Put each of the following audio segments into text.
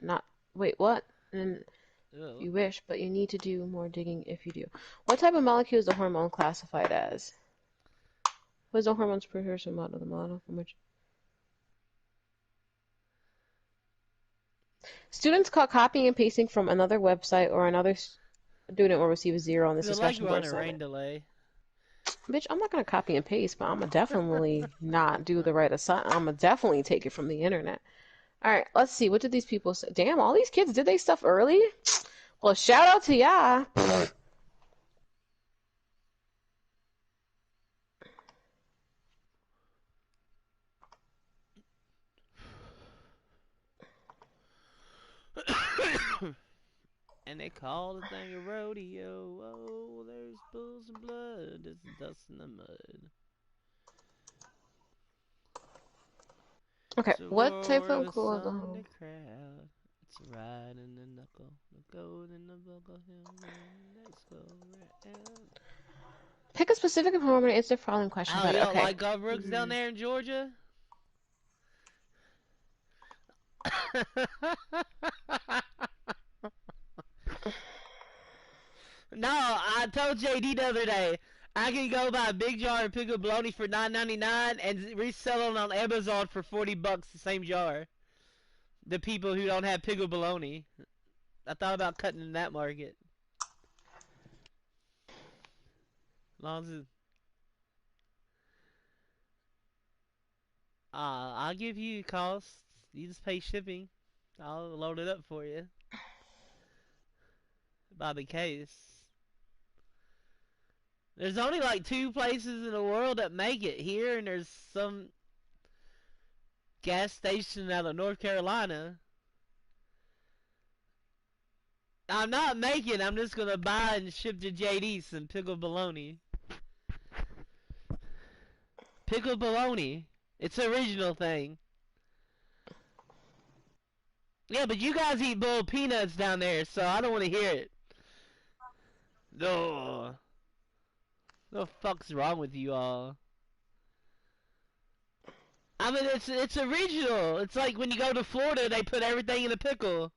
Not wait, what? And Ew. you wish, but you need to do more digging if you do. What type of molecule is the hormone classified as? What is the hormone's precursor model? The model from which students caught copying and pasting from another website or another student will receive a 0 on this Feel like discussion we're board on a rain assignment. delay. Bitch, I'm not gonna copy and paste, but I'm gonna definitely not do the right assignment. I'm gonna definitely take it from the internet. All right, let's see. What did these people say? Damn, all these kids did they stuff early? Well, shout out to ya. And they call the thing a rodeo. Oh, there's bulls and blood. There's dust in the mud. Okay, It's a what type roar of of a cool Sunday alcohol? crowd. It's a ride in the knuckle. The gold in the buckle hill. Let's go round. Pick a specific information to answer the following question Oh, you better. don't Okay. like Garth Brooks down there in Georgia? No, I told JD the other day I can go buy a big jar of pickled bologna for $9.99 and resell it on Amazon for $40 the same jar. The people who don't have pickled bologna. I thought about cutting in that market. As long as I'll give you costs. You just pay shipping. I'll load it up for you by the case. There's only like 2 places in the world that make it here, and there's some gas station out of North Carolina. I'm not making. I'm just gonna buy and ship to JD some pickled bologna. Pickled bologna. It's an original thing. Yeah, but you guys eat boiled peanuts down there, so I don't want to hear it. No. What the fuck's wrong with you all? I mean, it's original. It's like when you go to Florida, they put everything in a pickle.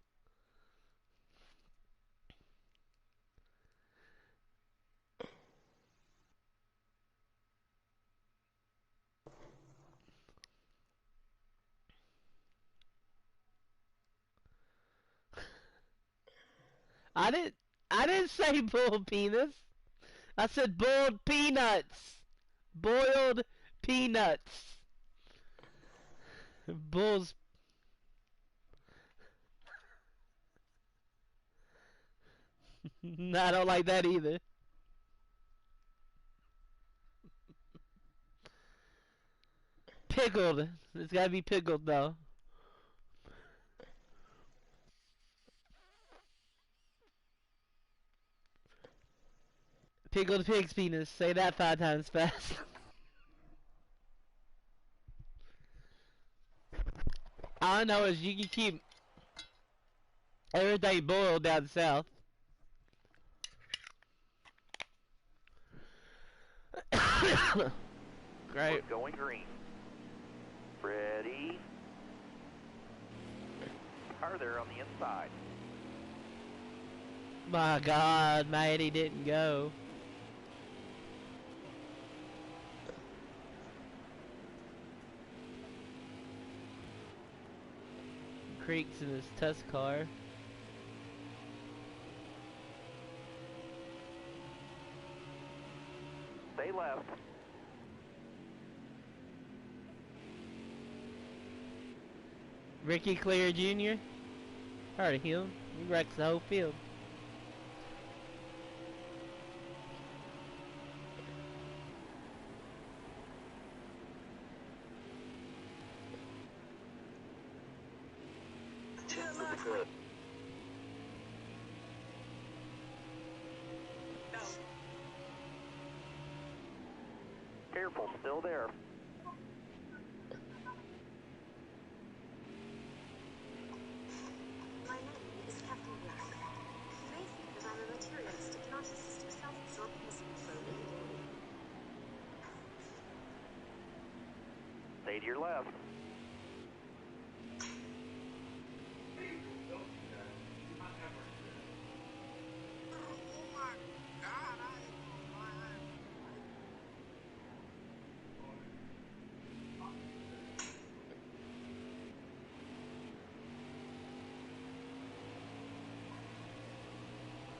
I didn't. I didn't say boiled penis. I said boiled peanuts. Boiled peanuts. Bulls. I don't like that either. Pickled. It's gotta be pickled though. Pickled pig's penis. Say that 5 times fast. All I know is you can keep everything boiled down south. We're Great. going green. Ready. Car there on the inside. My God, Matty didn't go. Creaks in his test car. Stay left. Ricky Clear Jr. Heard of him. He wrecks the whole field. Careful, still there. My name is Captain Black. You may think that I'm a materialistic, narcissistic, self-absorbed misophobe. Stay to your left.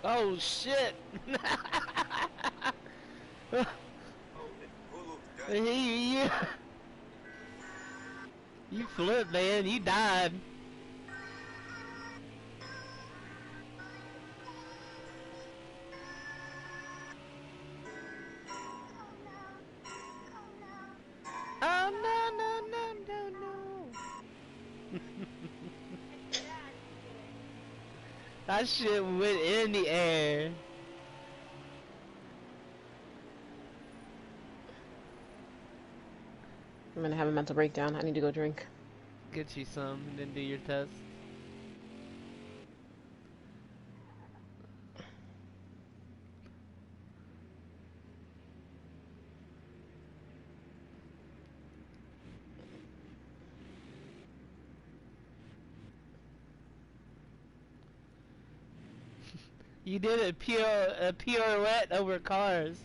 Oh shit! you, you flipped, man. You died. Oh no no no no no! That shit went in the air. I'm gonna have a mental breakdown. I need to go drink. Get you some, and then do your test. You did a pirouette over cars.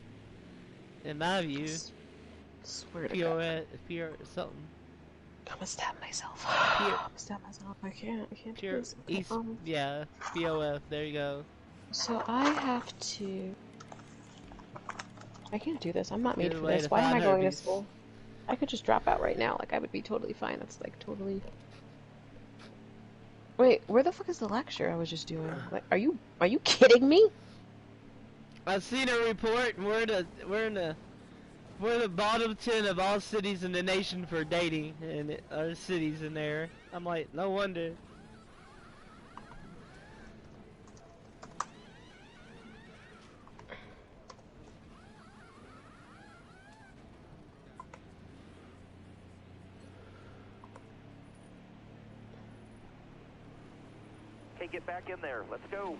In my view, Swear to God. pirouette, pure something. I'm gonna stab myself. I'm gonna stab myself. I can't do Pure this. Okay, East, yeah, POF. There you go. so I have to. I can't do this. I'm not made Good for way this. to Why am I find going to herpes. school? I could just drop out right now. Like, I would be totally fine. That's like totally. Wait, where the fuck is the lecture I was just doing? Like, are you kidding me? I've seen a report, and we're the bottom 10 of all cities in the nation for dating, and our cities in there. I'm like, no wonder. Okay, get back in there. Let's go.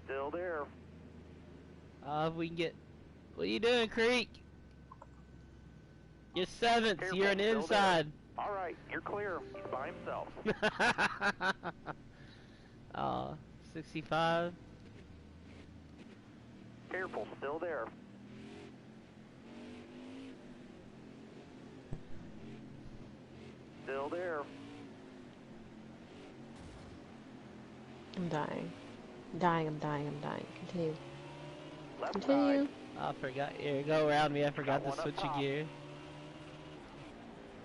Still there. If we can get. What are you doing, Creek? You're seventh. Careful, You're an still inside. All right, you're clear. He's by himself. 65. Careful, still there. Still there. I'm dying. I'm dying. Continue. Left Continue. side. I forgot. Here, go around me. I forgot Got to one up switch a top. gear.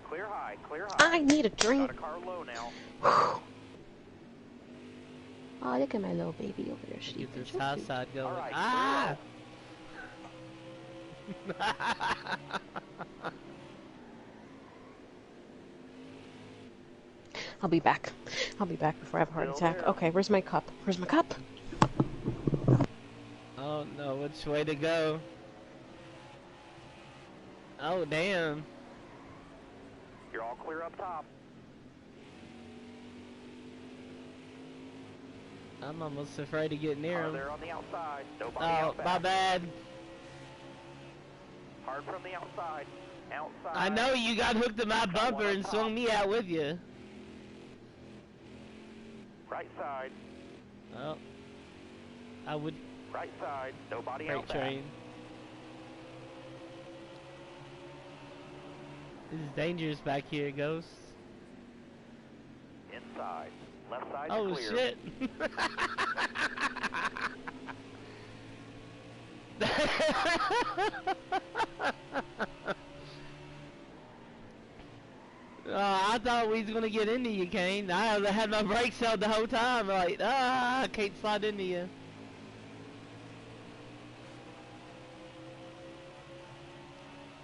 Clear high, clear high. I need a Got drink. a car low now. Oh, look at my little baby over there sleeping. Get this So high cute. side going. All right, Ah! I'll be back. I'll be back before I have a heart Still attack. there. Okay, where's my cup? Where's my cup? Oh no, which way to go? Oh damn. You're all clear up top. I'm almost afraid to get near Car him. there on the outside. Nobody Oh, out back. my bad. Hard from the outside. Outside. I know you got hooked to my Got bumper one up and top. swung me out with you. Right side. Well, I would Right side. Nobody freight out back. train. This is dangerous back here, Ghost. Inside. Left side Oh clear. shit. I thought we was gonna get into you, Kane. I had my brakes held the whole time. Like, I can't slide into you.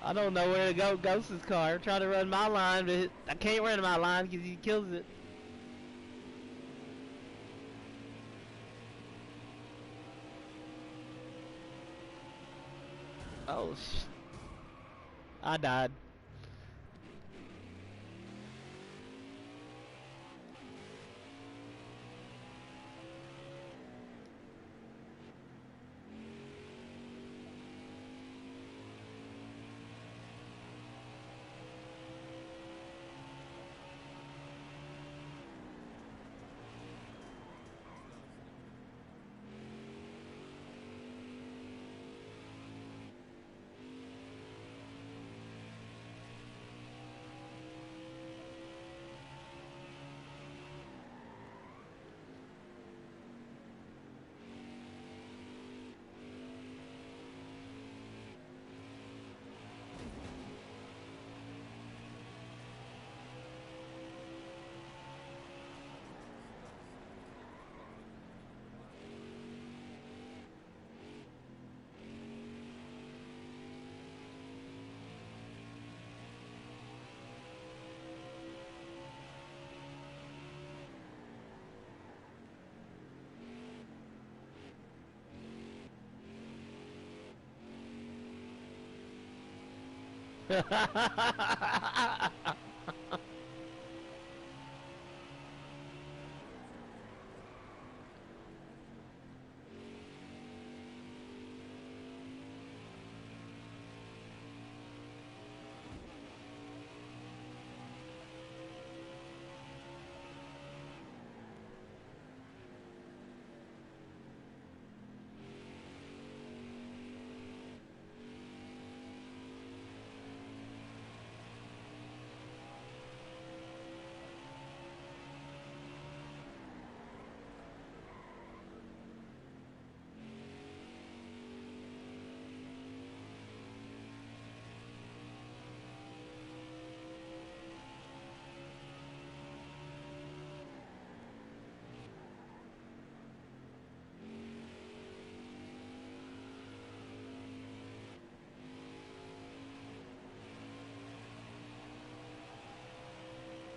I don't know where to go. Ghost's car. I'm trying to run my line, but I can't run my line because he kills it. Oh, I died.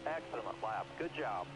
Excellent lap. Good job.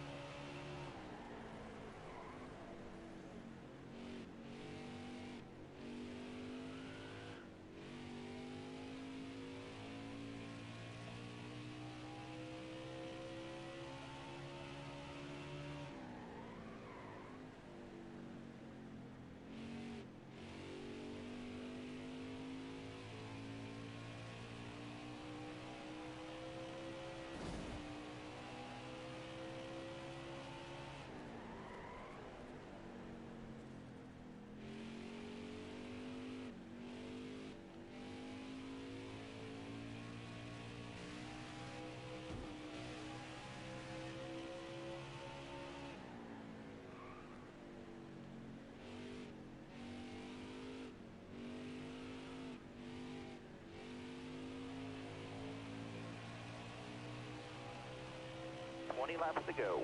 Twenty laps to go.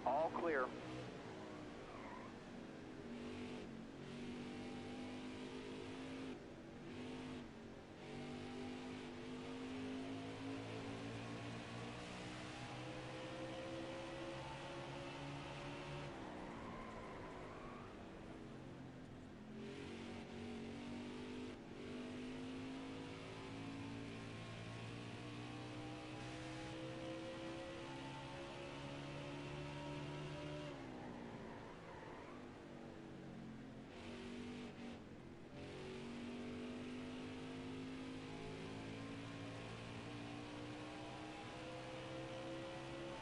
All clear.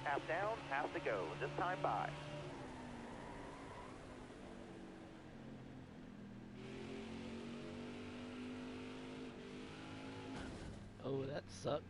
Half down, half to go. This time by. Oh, that sucked.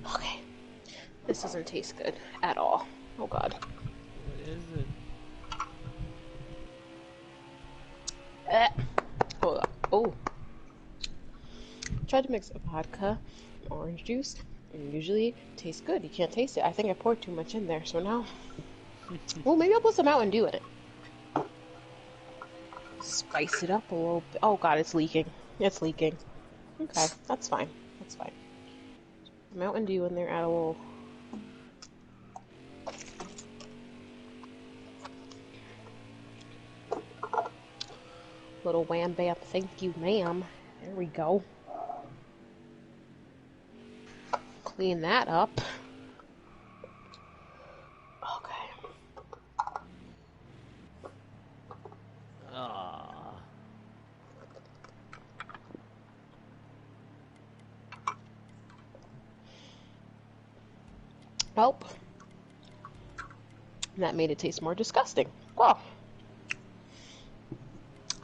Okay. This doesn't taste good at all. Oh god. What is it? Hold up. Oh. Tried to mix a vodka and orange juice, and usually it tastes good. You can't taste it. I think I poured too much in there, so now. Well, maybe I'll put some Mountain Dew in it. Spice it up a little bit. Oh god, it's leaking. It's leaking. Okay, that's fine. That's fine. Mountain Dew in there, add a little wham bam. Thank you, ma'am. There we go. Clean that up. Okay. Ah. Nope. And that made it taste more disgusting. Well,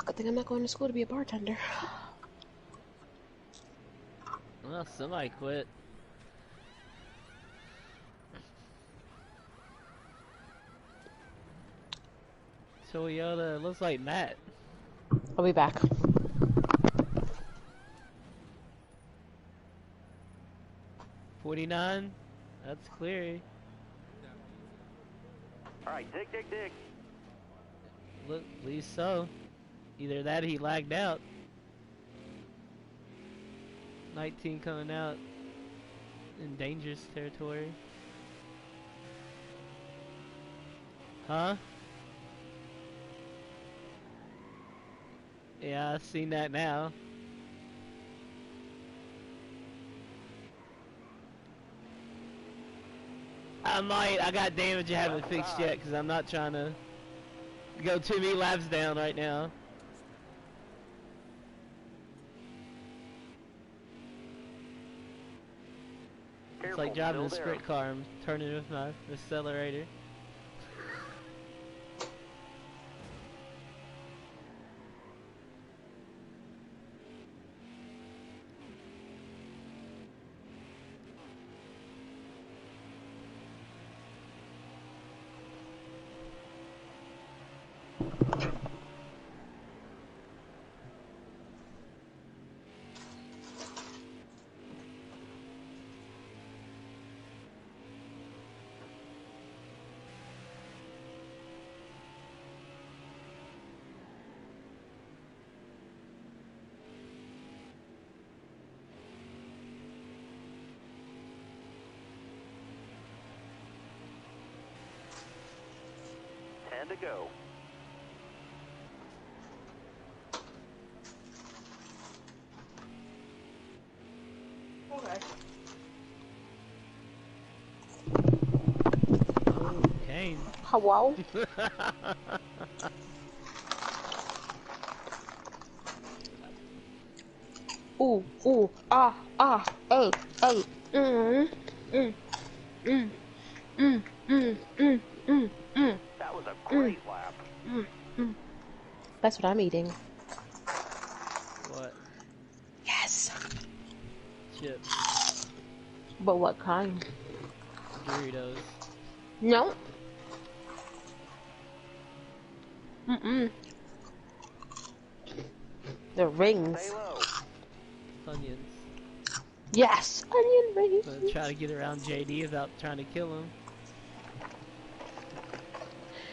good thing I'm not going to school to be a bartender. Well, somebody quit. Toyota, looks like Matt. I'll be back. 49. That's Cleary. Alright, dig, dig, dig. Look, at least so. Either that or he lagged out. 19 coming out in dangerous territory. Huh? Yeah, I've seen that now. I got damage I haven't fixed yet because I'm not trying to go too many laps down right now. It's like driving a sprint car. I'm turning with my accelerator. To go. Okay. Kane. Hello? Ooh, ooh, hey, hey, mm. That was a great lap. That's what I'm eating. What? Yes. Chips. But what kind? Doritos. No. Mm-mm. The rings. Stay low. Onions. Yes. Onion rings. Gonna try to get around JD without trying to kill him.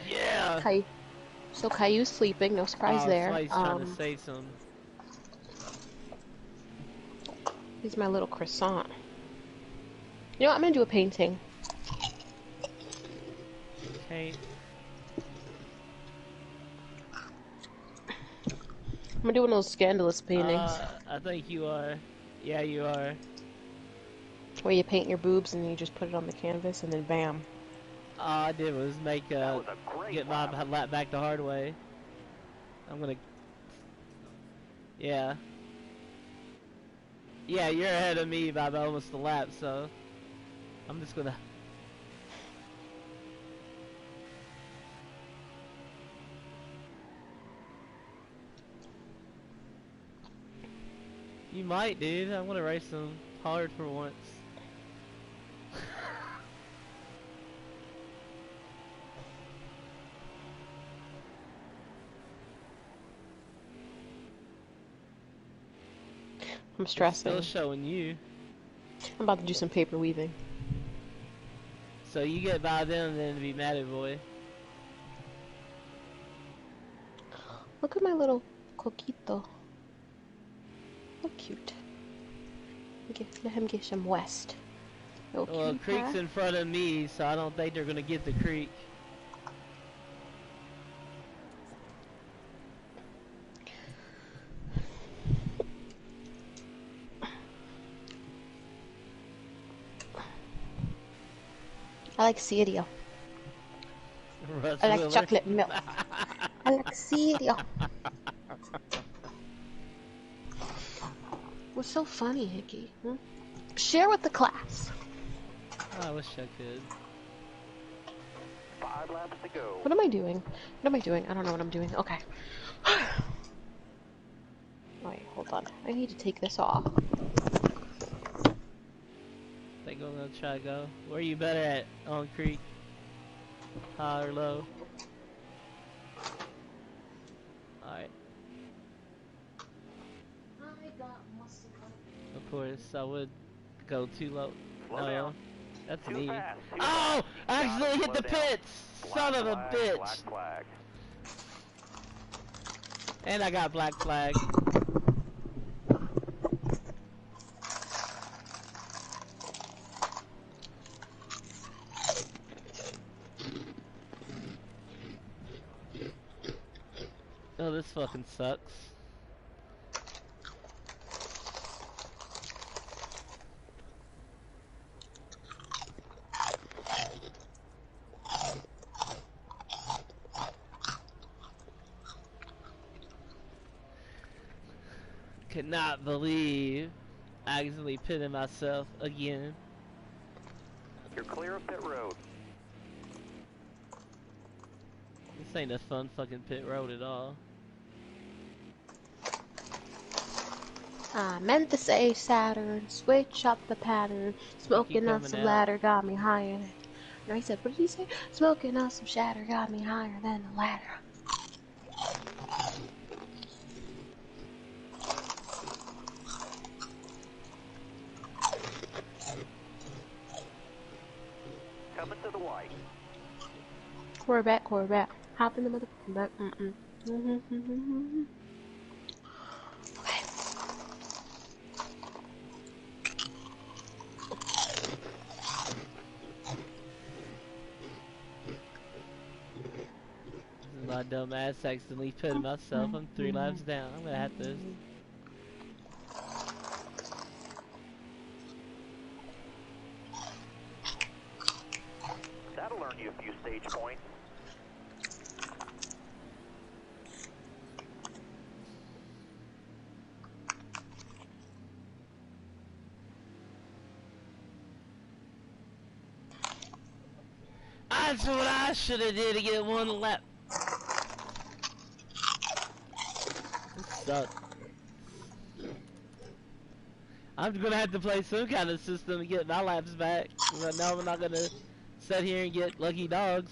Yeah. So Caillou's sleeping. No surprise there. Somebody's trying to say something. He's my little croissant. You know what? I'm gonna do a painting. Okay. I'm gonna do one of those scandalous paintings. I think you are. Yeah, you are. Where you paint your boobs and you just put it on the canvas and then bam. All I did was make That was a great get my lap. lap back the hard way. I'm gonna. Yeah. Yeah, you're ahead of me by about almost a lap, so I'm just gonna. You might, dude. I want to race them hard for once. I'm stressing. Still showing you. I'm about to do some paper weaving. So you get by them, then be mad at boy. Look at my little coquito. So cute. Let him get some west. No Well, cute, creek's huh? in front of me, so I don't think they're gonna get the creek. I like cereal. Russ I like Willer. chocolate milk. I like cereal. What's so funny, Hickey? Hmm? Share with the class. I wish I could. 5 laps to go. What am I doing? What am I doing? I don't know what I'm doing. Okay. Wait, hold on. I need to take this off. Think I'm gonna try to go. Where are you better at on creek? High or low? course. I would go too low. Slow No, down. that's Too me. fast. Too Oh! fast. You I gotta accidentally hit slow the down. pits! Black Son of a flag, bitch! black flag. And I got black flag. Oh, this fucking sucks. Could not believe I accidentally pitted myself again. You're clear of pit road. This ain't a fun fucking pit road at all. I meant to say Saturn, switch up the pattern. Smoking on coming some out. ladder got me higher. No, he said, what did he say? Smoking on some shatter got me higher than the ladder. Coming to the white. Quarterback, quarterback. Hop in the motherfucking back. Okay. My dumb ass accidentally pitted myself. I'm 3 laps down. I'm gonna have to. That'll earn you a few stage points. That's what I should have did to get 1 lap. This sucks. I'm gonna have to play some kind of system to get my laps back. Cause I know I'm not gonna sit here and get lucky dogs.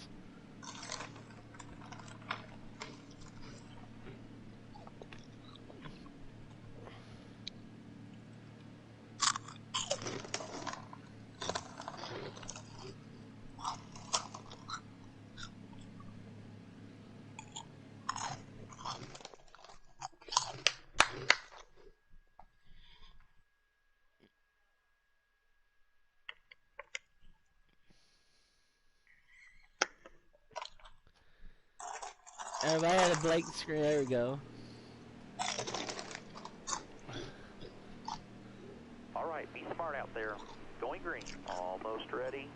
Everybody had a blank screen. There we go. Alright, be smart out there. Going green. Almost ready.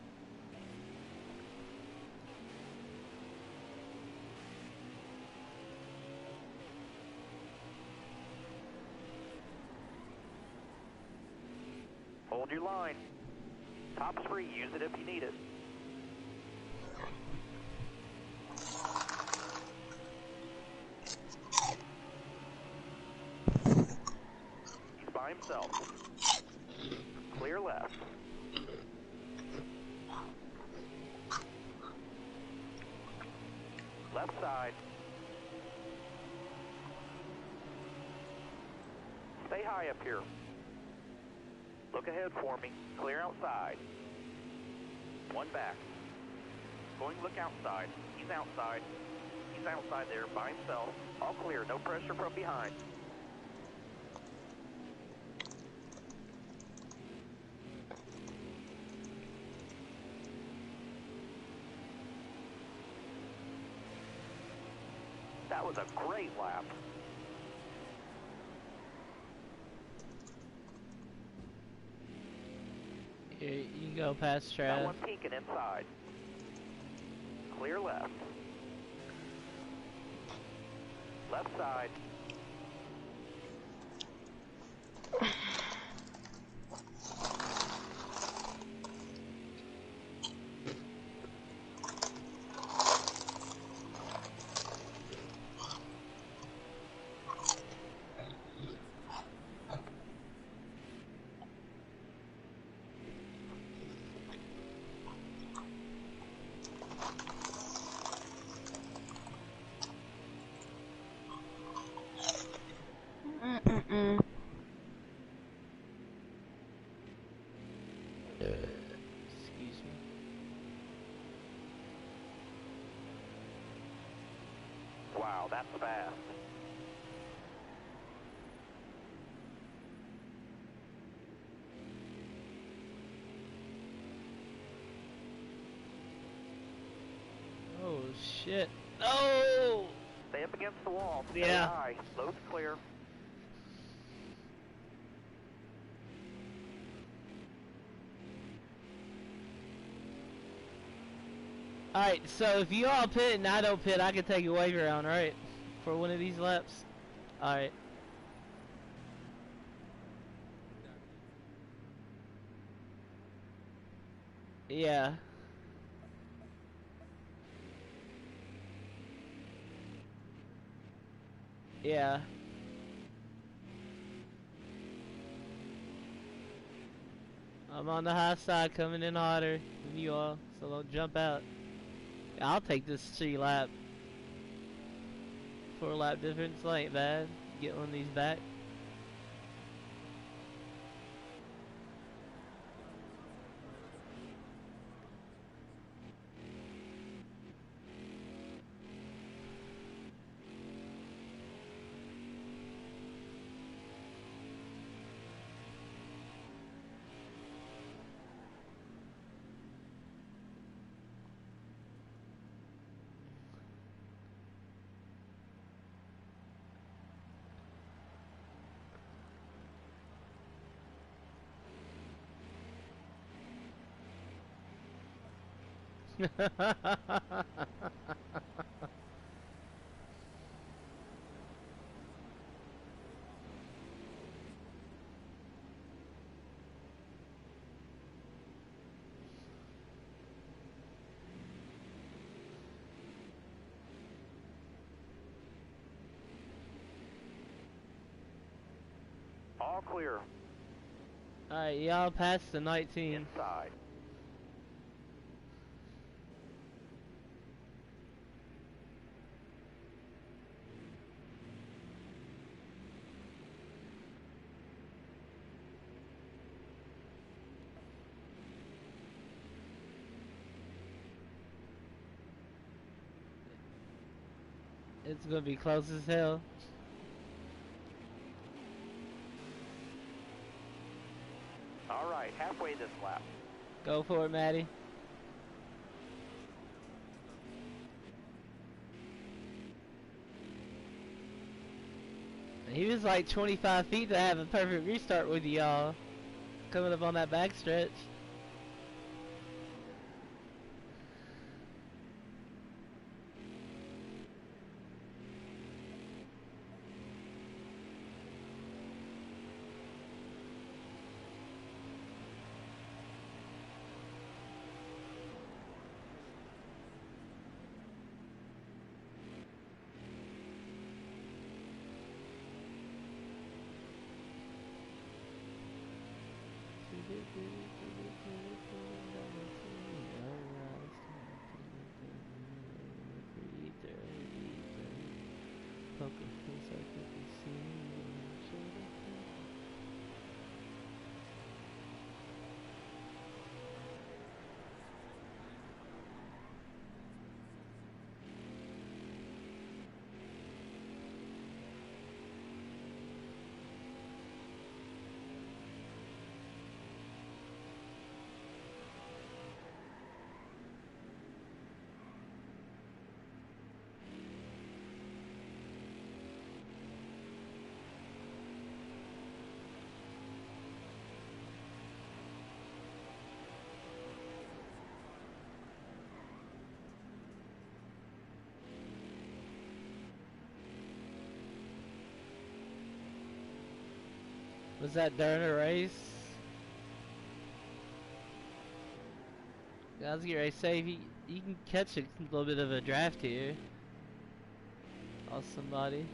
Hold your line. Top's free. Use it if you need it. He's by himself. Clear left. Left side. Stay high up here. Look ahead for me. Clear outside. 1 back. Going look outside. He's outside. He's outside there by himself. All clear. No pressure from behind. That was a great lap. Here, you can go past That Trav. one peeking inside. Clear left. Left side. That's fast. Oh shit. No! Stay up against the wall. Stay Yeah. high. Load's clear. Alright, so if you all pit and I don't pit, I can take a wave around, right? For one of these laps. Alright. Yeah. Yeah. I'm on the high side coming in hotter than you all, so don't jump out. Yeah, I'll take this 3 lap. 4 lap difference, that ain't bad. Get one of these back. All clear. Alright, y'all passed the 19. Inside. It's gonna be close as hell. All right, halfway this lap. Go for it, Maddie. He was like 25 feet to have a perfect restart with y'all. Coming up on that back stretch. Was that during a race? I was getting ready to say, if you can catch a little bit of a draft here. Off somebody.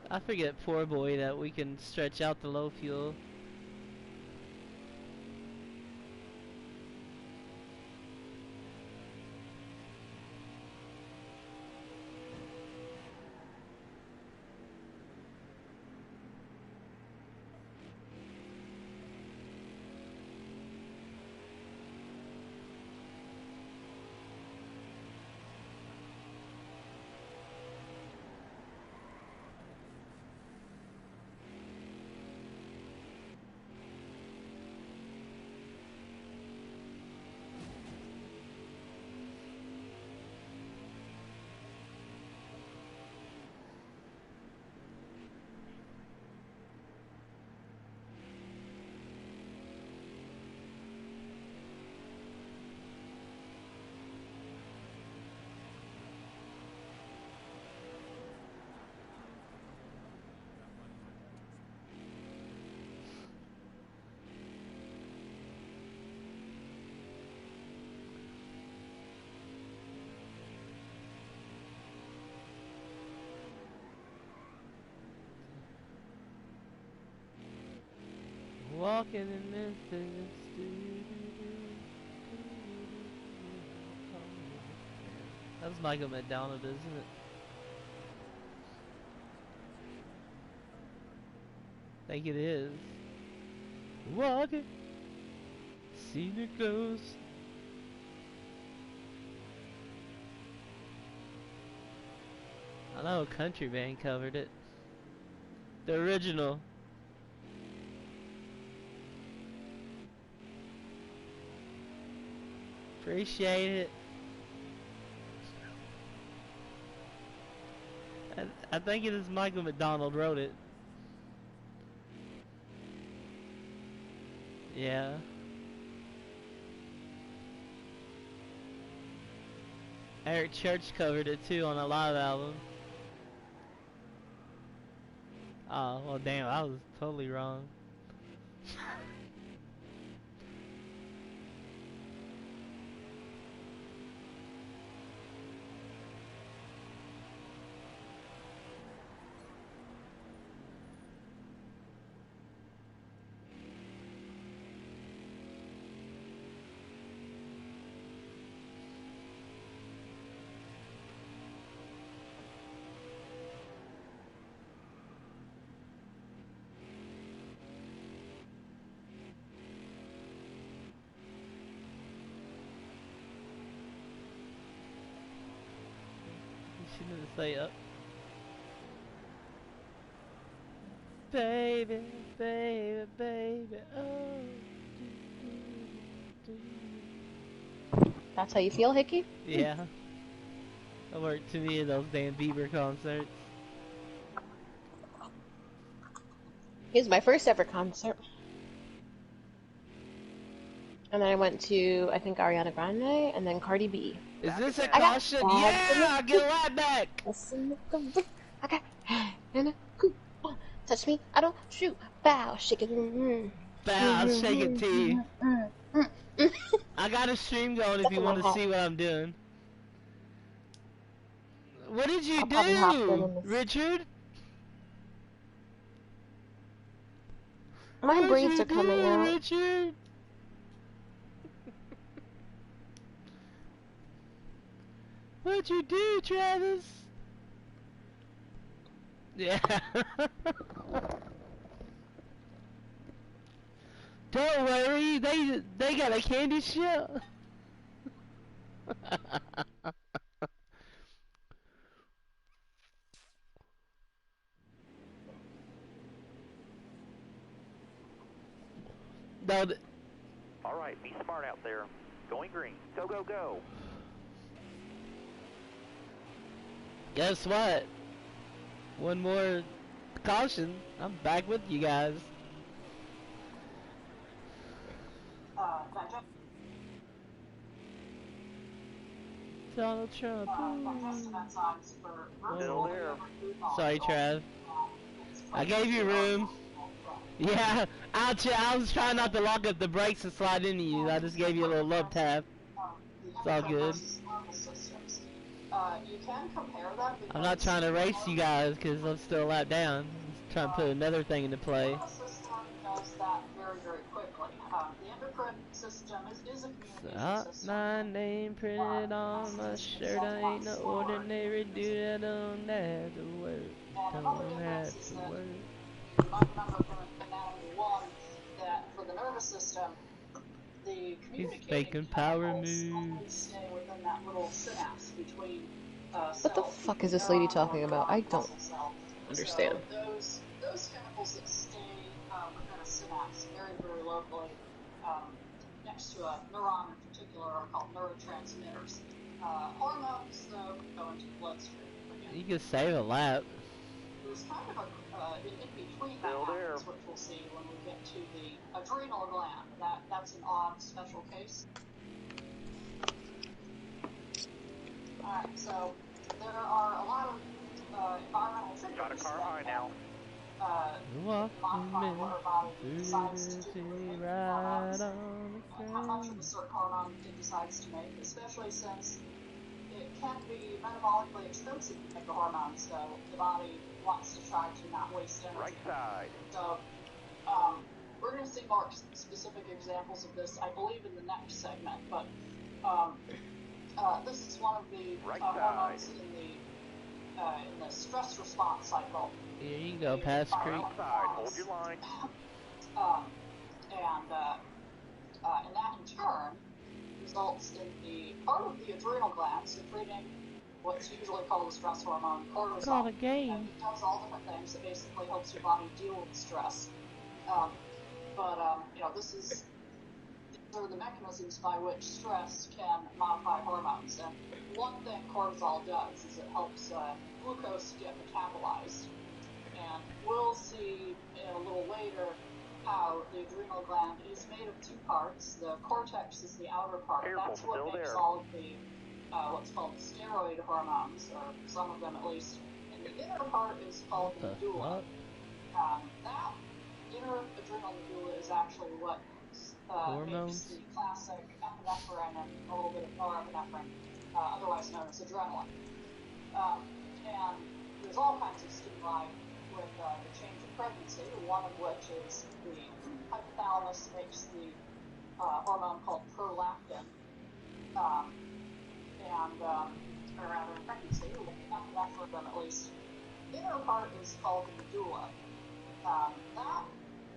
I forget, poor boy, that we can stretch out the low fuel. Walking in Memphis. That's Michael McDonald, isn't it? I think it is. Walking. Seen a ghost. I know a country band covered it. The original. Appreciate it. I think it is Michael McDonald wrote it. Yeah. Eric Church covered it too on a live album. Oh, well damn, I was totally wrong. She didn't say up. Baby, baby, baby, oh. That's how you feel, Hickey? Yeah. I worked too many of those damn Bieber concerts. It was my first ever concert. And then I went to, I think, Ariana Grande and then Cardi B. Is this a I got caution? Yeah, get a lap back. Okay. And touch me, I don't shoot. Bow, shake it. Bow, shake it to you. I got a stream going if you want to see what I'm doing. What did you do, Richard? My braids are coming out. Richard? What'd you do, Travis? Yeah. Don't worry, they got a candy shop. No. All right, be smart out there. Going green. Go, go, go. Guess what? One more caution. I'm back with you guys. Donald Trump. Still there. Sorry, Trav. I gave you room. Yeah, I was trying not to lock up the brakes and slide into you. I just gave you a little love tap. It's all good. I'm not trying to race you guys because I'm still a lap down. I'm just trying to put another thing into play. My name printed on my shirt. I ain't no ordinary dude. I don't have to work. Don't have to work. For the nervous system, the He's making power moves. stay within that little synapse between What the fuck is this lady talking about? I don't understand. So those chemicals that stay within a synapse very, very locally next to a neuron in particular are called neurotransmitters. Hormones, though, go into the bloodstream. You can save a lap. There's kind of a, in between that Still there. happens, which we'll see when we get to the adrenal gland. That's an odd special case. Alright, so there are a lot of environmental triggers Got a car high now. modify what our body decides to do with Right how on much of a certain hormone it decides to make, especially since it can be metabolically expensive to make a hormone, so the body wants to try to not waste energy. Right side. So, we're going to see more specific examples of this, I believe, in the next segment. But this is one of the hormones in the stress response cycle. Here you go, Pass Creek. Outside, hold your line. And that in turn results in the part of the adrenal gland secreting what's usually called the stress hormone, cortisol. Call the game. And it does all different things. It basically helps your body deal with stress. These are the mechanisms by which stress can modify hormones. And one thing cortisol does is it helps glucose get metabolized. And we'll see a little later how the adrenal gland is made of two parts. The cortex is the outer part. That's what makes all of the what's called steroid hormones, or some of them at least. And the inner part is called the medulla. That inner adrenal medulla is actually what makes the classic epinephrine and a little bit of norepinephrine, otherwise known as adrenaline. And there's all kinds of stimuli with the change of pregnancy, one of which is the hypothalamus makes the hormone called prolactin. Or rather, in pregnancy, with epinephrine at least. The inner part is called the medulla. That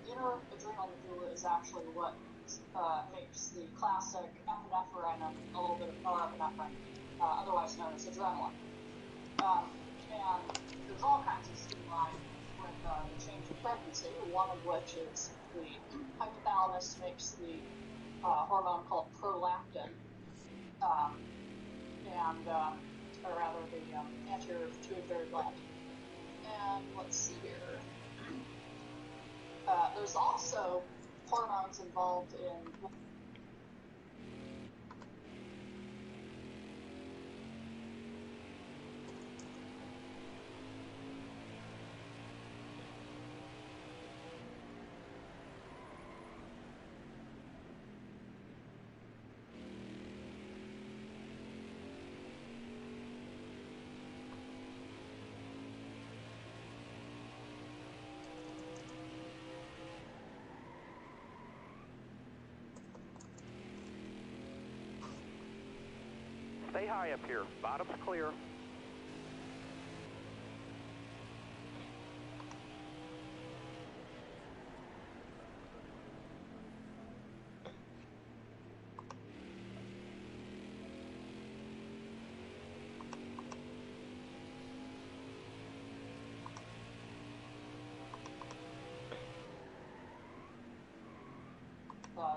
inner adrenal medulla is actually what makes the classic epinephrine and a little bit of norepinephrine, otherwise known as adrenaline. And there's all kinds of stimuli with the change of pregnancy, one of which is the hypothalamus makes the hormone called prolactin, or rather the anterior pituitary gland. And let's see here. There's also hormones involved in Stay high up here. Bottom's clear.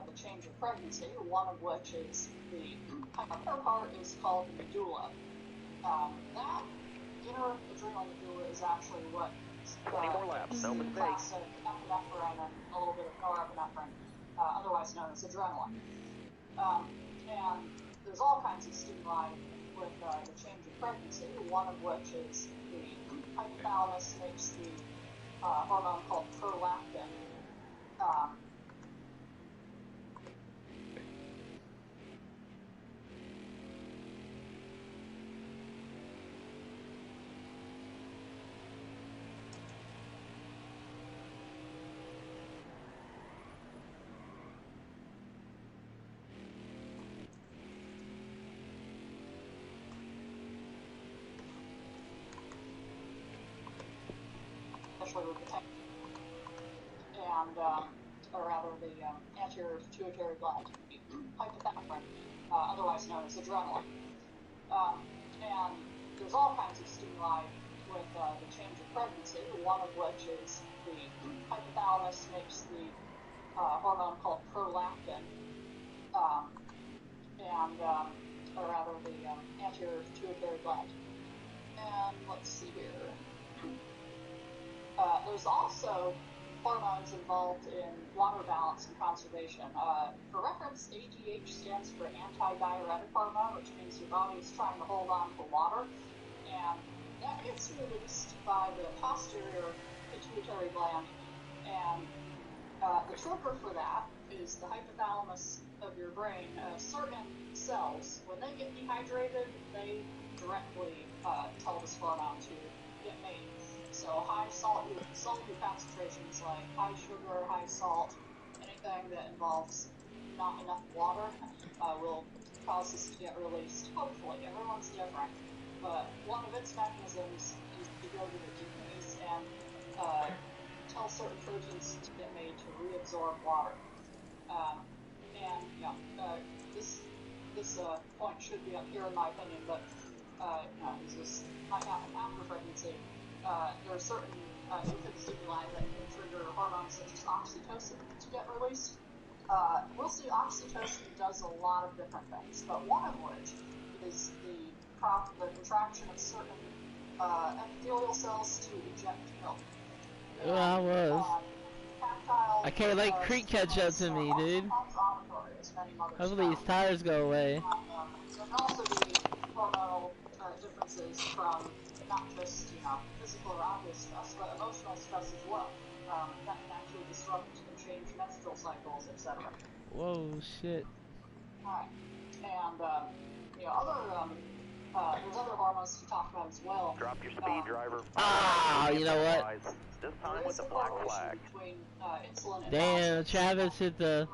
The change of pregnancy, one of which is the upper part is called the medulla. That inner adrenal medulla is actually what 20 more laps, no mistake. Classic epinephrine and a little bit of norepinephrine, otherwise known as adrenaline. And there's all kinds of stimuli with the change of pregnancy, one of which is the hypothalamus makes the hormone called prolactin. Especially with the or rather the anterior pituitary gland, hypothalamus, otherwise known as adrenaline. And there's all kinds of stimuli with the change of pregnancy, one of which is the hypothalamus makes the hormone called prolactin, or rather the anterior pituitary gland. And let's see here. There's also hormones involved in water balance and conservation. For reference, ADH stands for anti-diuretic hormone, which means your body is trying to hold on to water, and that gets released by the posterior pituitary gland, and the trigger for that is the hypothalamus of your brain. Certain cells, when they get dehydrated, they directly tell this hormone to get made. So high salt concentrations like high sugar, high salt, anything that involves not enough water will cause this to get released. Hopefully, everyone's different, but one of its mechanisms is to go to the kidneys and tell certain proteins to get made to reabsorb water. And yeah, this point should be up here in my opinion, but this might happen after pregnancy. There are certain infant stimuli that can trigger hormones such as oxytocin to get released. We'll see oxytocin does a lot of different things, but one of which is the contraction of certain epithelial cells to eject milk. Well, I was. Tactile, I can't let Creek catch up to me, dude. Hopefully these tires go away. There can also be hormonal differences from not just physical or obvious stress, but emotional stress as well. That can actually disrupt and change menstrual cycles, etc. Whoa, shit. Alright, and there's other hormones to talk about as well. Drop your speed, driver. Ah, you know what? This time with the black flag. Between insulin and Damn, Travis hit the...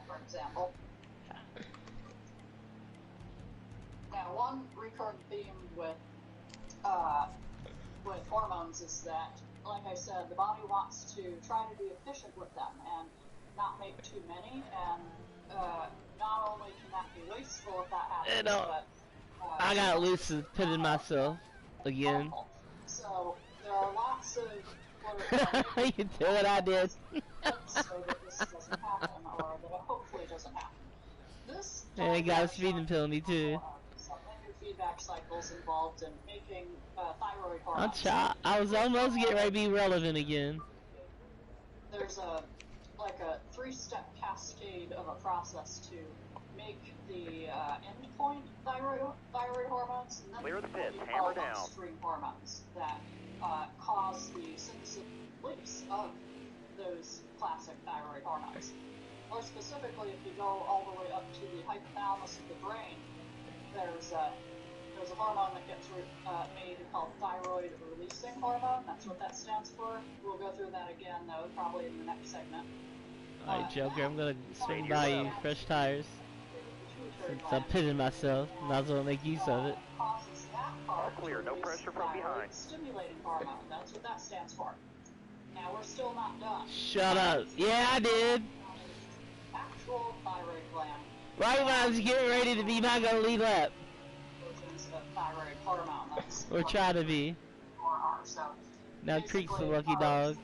for example. Now, one recurring theme with hormones is that, like I said, the body wants to try to be efficient with them and not make too many, and not only can that be wasteful if that happens, but I got loose and put in myself again. So there are lots of You did what I did. so that this doesn't happen, or that it hopefully doesn't happen. This And it got a speeding penalty too. Some linear feedback cycles involved in making thyroid hormones. I was almost getting ready to be relevant again. There's a three-step cascade of a process to make the endpoint thyroid hormones, and then Clear the pits, what we hammer call down. upstream hormones that cause the synthesis release of those classic thyroid hormones. More specifically, if you go all the way up to the hypothalamus of the brain, there's a hormone that gets made called thyroid releasing hormone. That's what that stands for. We'll go through that again, though, probably in the next segment. Alright, Joker, I'm gonna swing by you. Fresh tires. Since I'm pitting myself, might as well make use of it. All clear, no pressure from behind. Stimulating hormone. That's what that stands for. Now, we're still not done. Shut up. Yeah, I did. Actual thyroid gland. Right when I was getting ready to be my go lead lap. Thyroid hormone. That's Or try to be. So Now Creek's the lucky dog.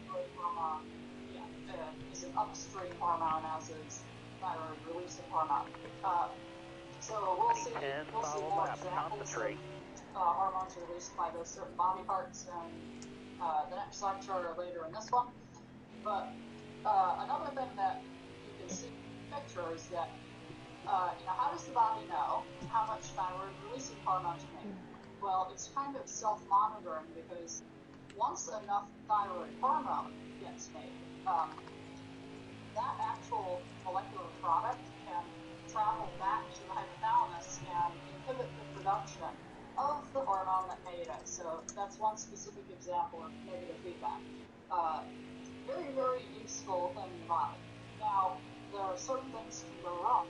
Is an upstream hormone, as is thyroid releasing hormone. So we'll see more examples of hormones released by those certain body parts in the next lecture or later in this one. But another thing that you can see in the picture is that how does the body know how much thyroid releasing hormone to make? Well, it's kind of self-monitoring, because once enough thyroid hormone gets made, that actual molecular product can travel back to the hypothalamus and inhibit the production of the hormone that made it. So that's one specific example of negative feedback. Very, very useful thing in the body. Now, there are certain things that can go wrong.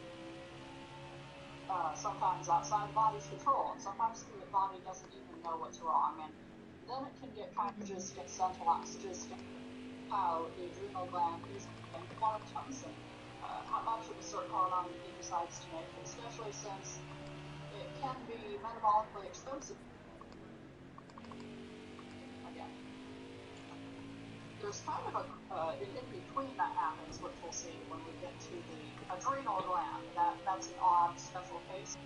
Sometimes outside the body's control, and sometimes the body doesn't even know what's wrong, and then it can get kind of just get central oxygen, how the adrenal gland is hormones and how much of a certain hormone it decides to make, especially since it can be metabolically expensive. Again, there's kind of an in-between that happens, which we'll see when we get to the adrenal gland. That's an odd special case.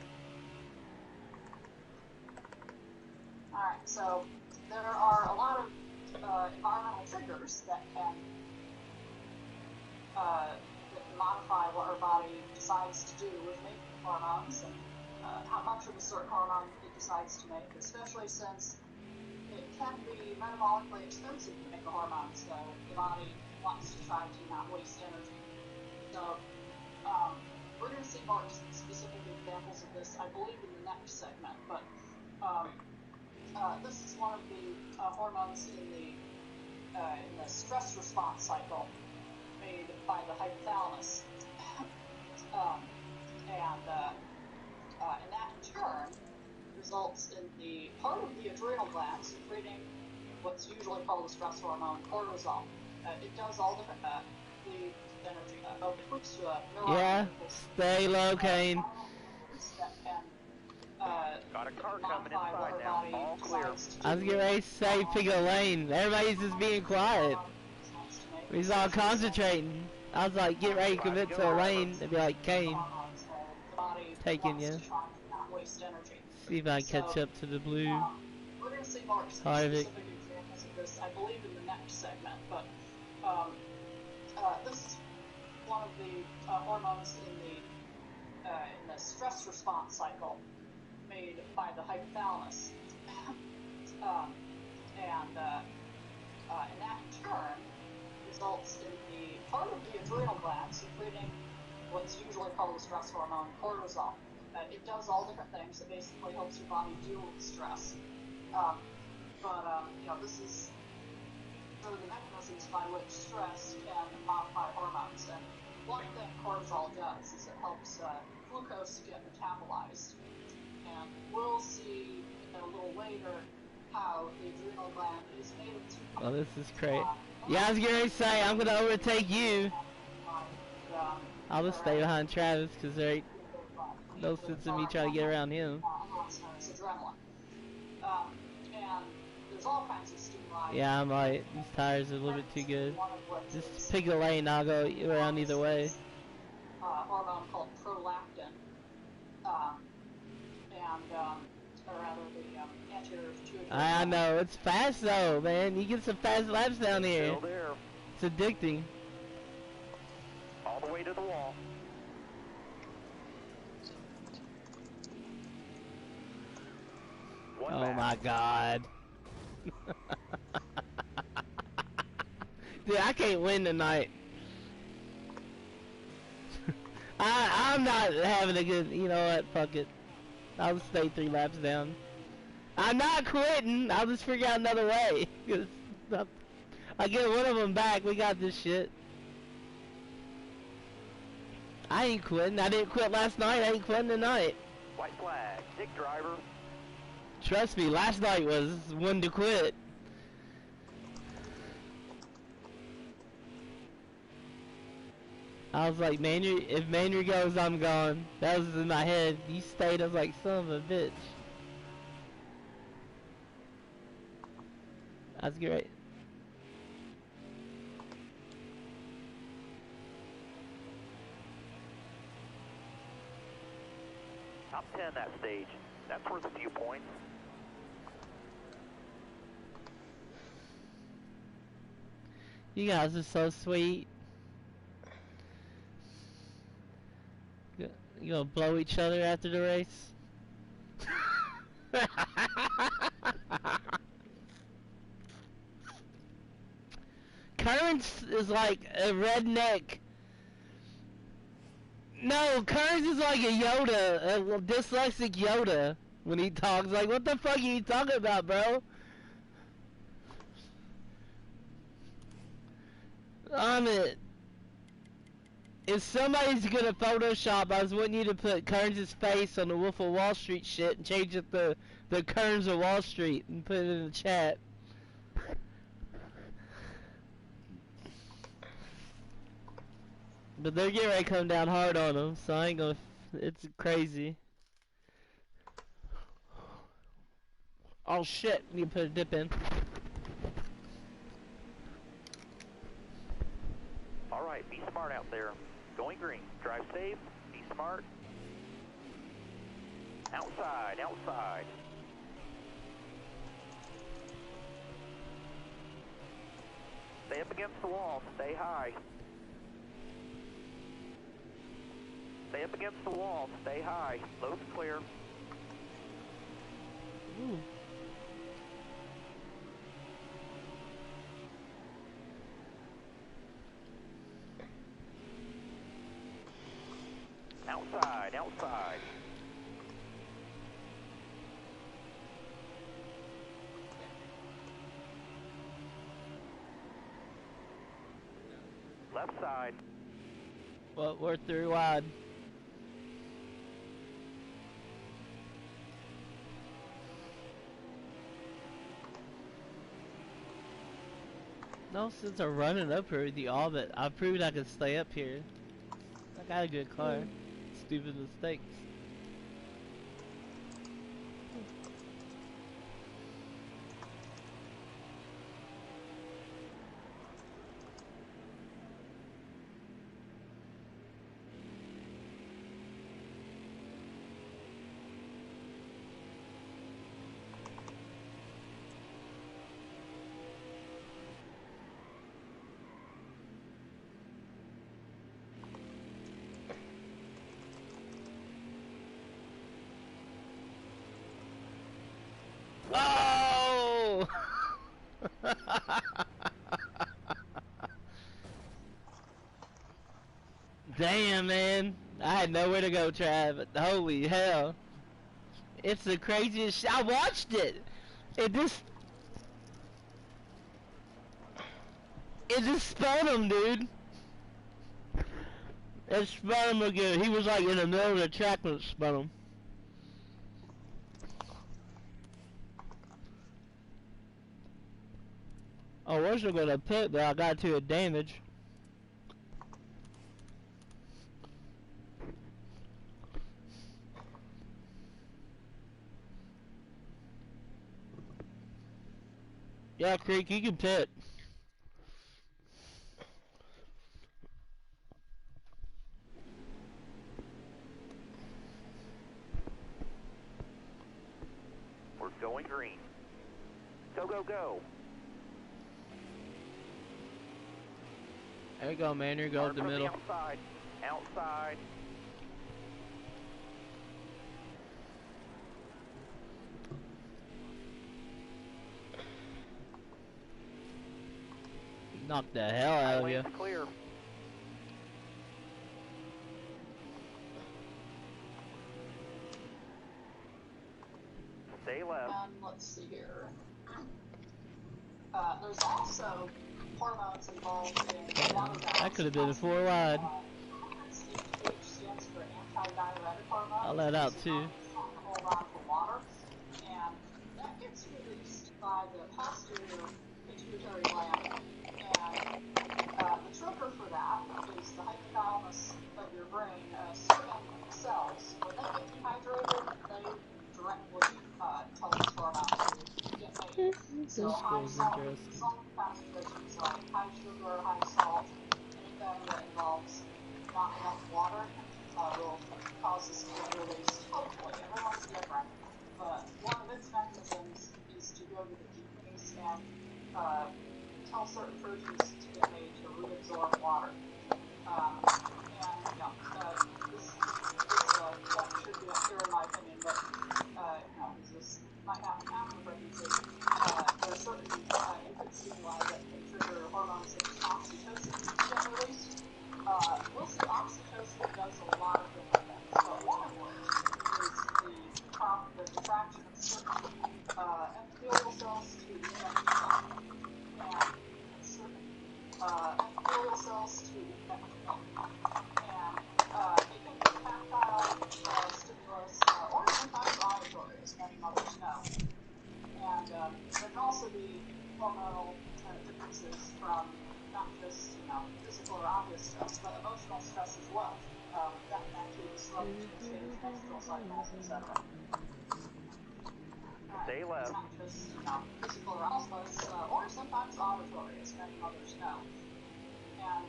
Alright, so there are a lot of environmental triggers that can modify what our body decides to do with making hormones and how much of a certain hormone it decides to make, especially since it can be metabolically expensive to make a hormone, so the body wants to try to not waste energy. So we're going to see more specific examples of this, I believe, in the next segment, but this is one of the hormones in the stress response cycle. made by the hypothalamus. And that in turn results in the part of the adrenal gland secreting what's usually called the stress hormone, cortisol. It does all different the energy. It works to a neuron. Yeah, stay low, Kane. That can Got a car coming modify what inside our now. body All clear. decides to do. I was getting ready to say pick a lane. Everybody's just being quiet. He's all concentrating. I was like, get ready to commit to a lane and be like, Kane, taking you. See if I can catch up to the blue. We're going to see more Harvick. specific examples of this, I believe, in the next segment. But this is one of the hormones in the stress response cycle made by the hypothalamus, and that in turn results in the part of the adrenal gland secreting what's usually called the stress hormone, cortisol. It does all different things. It basically helps your body deal with stress. This is sort of the mechanisms by which stress can modify hormones. And one thing cortisol does is it helps glucose get metabolized. And we'll see a little later how the adrenal gland is made of two Oh, this is great. Yeah, I was getting ready to say, I'm going to overtake you. I'll just stay behind Travis because there ain't no sense in me trying to get around him. It's adrenaline. And there's all kinds of stimuli. Yeah, I'm like, these tires are a little bit too good. Just pick a lane, I'll go around either way. Hormone called prolactin. Or rather the anterior pituitary. I know, it's fast though, man. You get some fast laps down here. Still there. It's addicting. All the way to the wall. One Oh back. my god. Dude, I can't win tonight. I'm not having a good, you know what, fuck it. I'll just stay 3 laps down. I'm not quitting, I'll just figure out another way. I get one of them back, we got this shit. I ain't quitting, I didn't quit last night, I ain't quitting tonight. White flag. Dick driver. Trust me, last night was one to quit. I was like, if Manry goes, I'm gone. That was in my head. You stayed, I was like, son of a bitch. That's great. Top 10 that stage. That's worth a few points. You guys are so sweet. You gonna blow each other after the race? Kearns is like a redneck. No, Kearns is like a Yoda, a dyslexic Yoda when he talks. Like, what the fuck are you talking about, bro? If somebody's gonna Photoshop, I was wanting you to put Kearns' face on the Wolf of Wall Street shit and change it to the Kearns of Wall Street and put it in the chat. But they're getting ready to come down hard on him, so I ain't gonna. It's crazy. Oh shit, we can put a dip in. Alright, be smart out there. Going green. Drive safe. Be smart. Outside, outside. Stay up against the wall. Stay high. Stay up against the wall. Stay high. Load's clear. Ooh. Outside, outside. left side. Well, we're through wide. No, since I'm running up here with you all, but I proved I could stay up here. I got a good car. Stupid mistakes. Oh! Damn, man. I had nowhere to go, Trav. Holy hell. It's the craziest I watched it. It just... It just spun him, dude. It spun him again. He was like in the middle of the track when it spun him. I wasn't gonna pit, but I got to a damage. Yeah, Creek, you can pit. We're going green. Go, go, go. There you go, man. Here goes the From middle. outside. Outside. Knocked the hell out of you. Lane's clear. Stay left. And let's see here. There's also hormones involved in water balance. That could have been 4 wide. HCH stands for antidiuretic hormone. I'll let out too. Hold on to water, and that gets released by the posterior pituitary gland. And the trigger for that is the hypothalamus of your brain. Certain cells, when they get dehydrated, they directly tell the hormone to get made. So high salt concentrations like high sugar, high salt, anything that involves not enough water will cause this to get released. Hopefully, everyone's different, but one of its mechanisms is to go to the kidneys and tell certain proteins to get made to reabsorb water. This point should be up here in my opinion, but this might happen after pregnancy. There are certain input stimuli that can trigger hormones such as oxytocin to get released. We'll see oxytocin does a lot of different things, but one of which is the attraction of certain epithelial cells to the infected cell. And certain epithelial cells to the infected cell. And it can be tactile stimulus or sometimes auditory, as many mothers know. And there can also be hormonal differences from not just physical or obvious stress, but emotional stress as well. That can actually disrupt change menstrual cycles, etc. Stay left. It's not just physical or obvious, or sometimes auditory, as many mothers know. And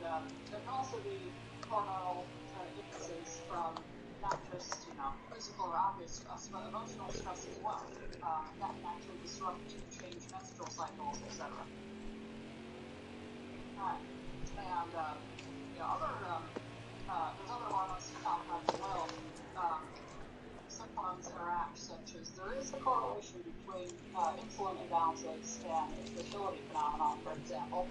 there can also be hormonal differences from not just physical or obvious stress, but emotional stress as well. That can actually disrupt change menstrual cycles, etc. Alright, and there's other hormones to talk about as well. Some hormones interact, such as there is a correlation between insulin imbalances and infertility phenomenon, for example.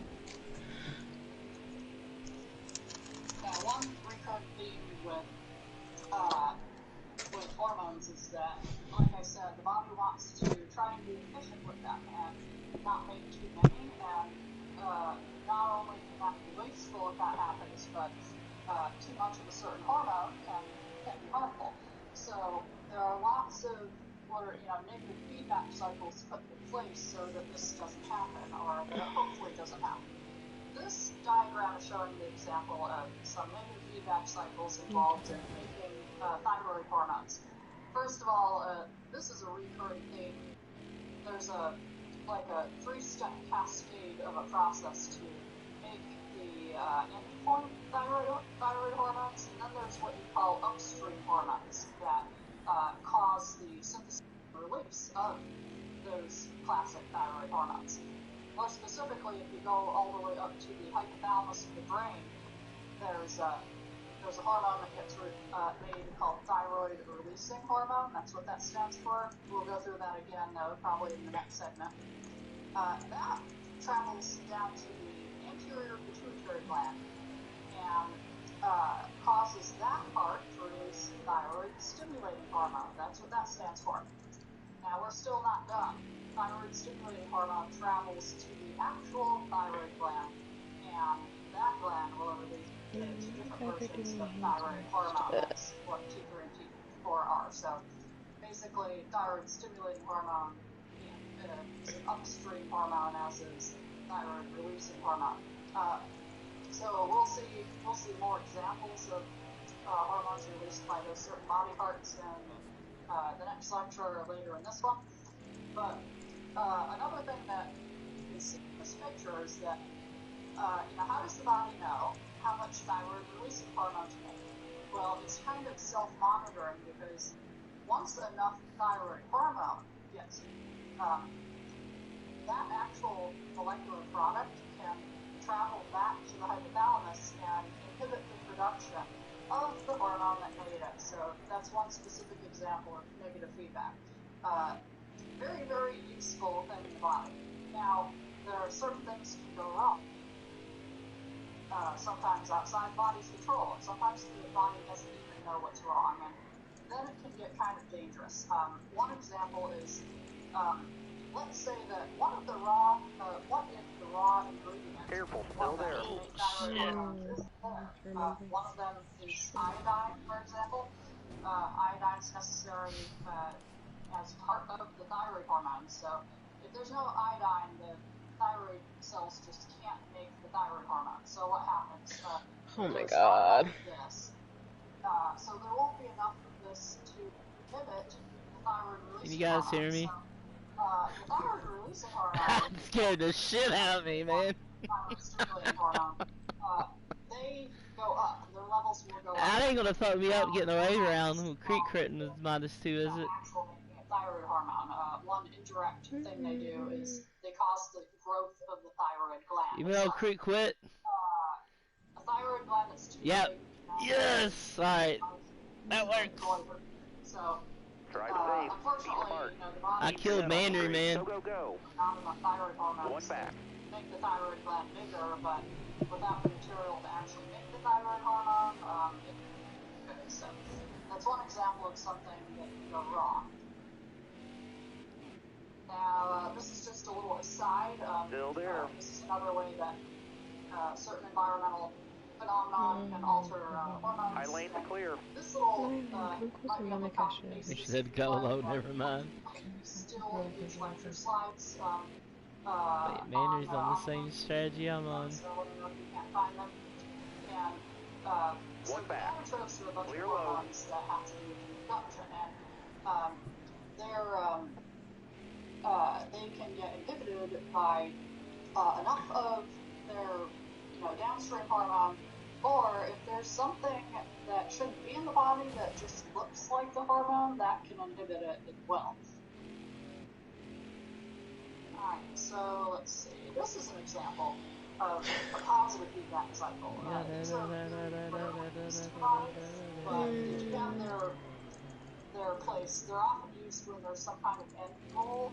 Now, one recurrent theme with hormones is that, like I said, the body wants to try and be efficient with them and not make too many, and not only can that be wasteful if that happens, but too much of a certain hormone can be harmful. So there are lots of what are negative feedback cycles put in place so that this doesn't happen, or that it hopefully doesn't happen. This diagram is showing the example of some negative feedback cycles involved in making thyroid hormones. First of all, this is a recurring theme. There's a 3-step cascade of a process to make the antiform thyroid hormones, and then there's what you call upstream hormones that cause the synthesis and release of those classic thyroid hormones. More specifically, if you go all the way up to the hypothalamus of the brain, there's a hormone that gets made called thyroid-releasing hormone. That's what that stands for. We'll go through that again, though, probably in the next segment. That travels down to the anterior pituitary gland and causes that part to release thyroid-stimulating hormone. That's what that stands for. Now, we're still not done. Thyroid-stimulating hormone travels to the actual thyroid gland, and that gland will release two different versions of thyroid hormone. That's what T3 and T4 are. So basically, thyroid-stimulating hormone is an upstream hormone, as is thyroid-releasing hormone. So we'll see more examples of hormones released by those certain body parts in the next lecture or later in this one. But another thing that you can see in this picture is that how does the body know how much thyroid-releasing hormone to make? Well, it's kind of self-monitoring, because once enough thyroid hormone gets that actual molecular product can travel back to the hypothalamus and inhibit the production of the hormone that made it. So that's one specific example of negative feedback. Very, very useful thing in the body. Now, there are certain things that can go wrong. Sometimes outside the body's control, and sometimes the body doesn't even know what's wrong, and then it can get kind of dangerous. One example is, let's say that one if the raw ingredients Careful, still there. is there. One of them is iodine, for example. Iodine is necessary as part of the thyroid hormone. So if there's no iodine, the thyroid cells just can't make the thyroid hormone. So what happens? Oh my god. So there won't be enough of this to inhibit the thyroid release. Can you guys hear me? The thyroid releasing hormone That scared the shit out of me, man. thyroid stimulating hormone. They go up. Their levels will go up. That ain't gonna fuck me up getting away around. Creek critting is -2, is it? Actual making a thyroid hormone. One indirect thing they do is they cause the growth of the thyroid gland. Even though Creek quit? A thyroid gland that's too Yep. big. Yes! Alright. That works. So, Try to save. Be unfortunately, smart. the body I killed Mandarin, man. Go, go, go. not enough thyroid hormones One back. to make the thyroid gland bigger, but without the material to actually make the thyroid hormone, it can be. So that's one example of something that can go wrong. Now, this is just a little aside. Still there. This is another way that certain environmental phenomenon can alter hormones. High lane to clear. This little might be on the top of You said go low, never mind. Still in these lecture slides. Wait, Mandarin's on the same strategy I'm on. So let me know if you can't find them. And so One back. gonadotropes are a bunch Clear of low. hormones that have to do with reproduction, and they can get inhibited by enough of their downstream hormone, or if there's something that shouldn't be in the body that just looks like the hormone, that can inhibit it as well. Alright, so let's see. This is an example of a positive feedback cycle. These are used in the body, but they do have their place. They're often used when there's some kind of end goal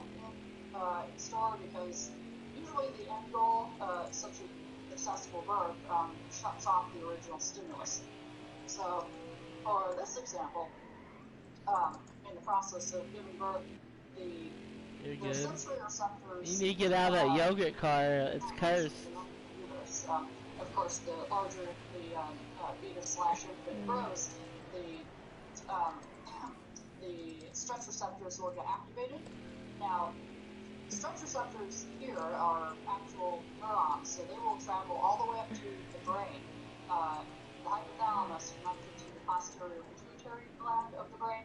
in store, because usually the end goal, such as successful birth, shuts off the original stimulus. So, for this example, in the process of giving birth, You're the good. sensory receptors. You need to get out of that yogurt car. It's cursed. Of course, the larger the fetus/infant grows, um, the stretch receptors will get activated. Now, stretch receptors here are actual neurons, so they will travel all the way up to the brain, the hypothalamus connected to the posterior pituitary gland of the brain,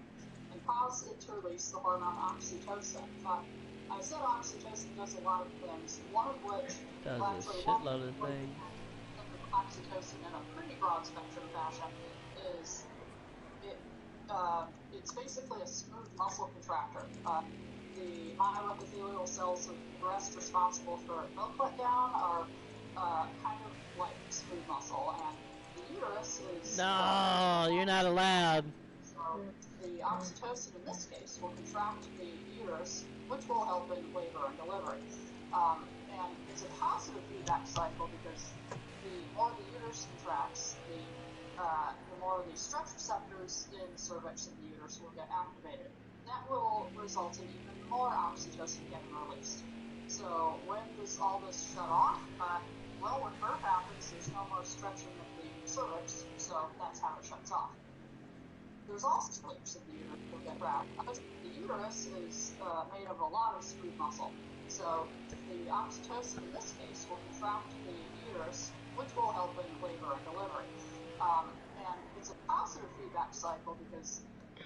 and cause it to release the hormone oxytocin. I said oxytocin does a lot of things, one of which, Does well, a actually, one shitload of way things. to think of oxytocin in a pretty broad spectrum fashion is it's basically a smooth muscle contractor. The myoepithelial cells of the breast responsible for milk letdown are kind of like smooth muscle, and the uterus is... No, you're not allowed. So the oxytocin in this case will contract the uterus, which will help in labor and delivery. And it's a positive feedback cycle because the more the uterus contracts, the more the stretch receptors in the cervix of the uterus will get activated. That will result in even more oxytocin getting released. So when all this shut off, when birth happens, there's no more stretching of the cervix, so that's how it shuts off. There's also leaks of the uterus will get cracked. The uterus is made of a lot of smooth muscle, so the oxytocin in this case will contract the uterus, which will help in labor and delivery. And it's a positive feedback cycle because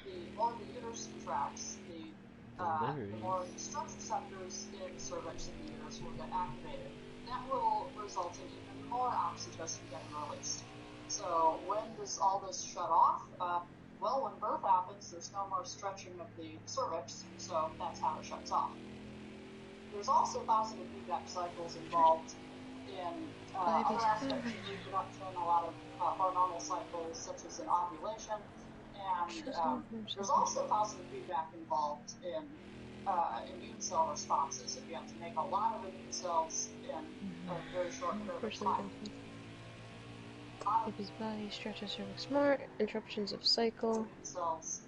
the more the uterus contracts, the more the stretch receptors in the cervix of the uterus will get activated. That will result in even more oxytocin getting released. So when all this shut off, when birth happens, there's no more stretching of the cervix, so that's how it shuts off. There's also positive feedback cycles involved in other aspects of reproduction, a lot of hormonal cycles, such as in ovulation, and there's also positive feedback involved in immune cell responses. If you have to make a lot of immune cells in a very short period of time. If his body stretches cervix smart, interruptions of cycle. Cells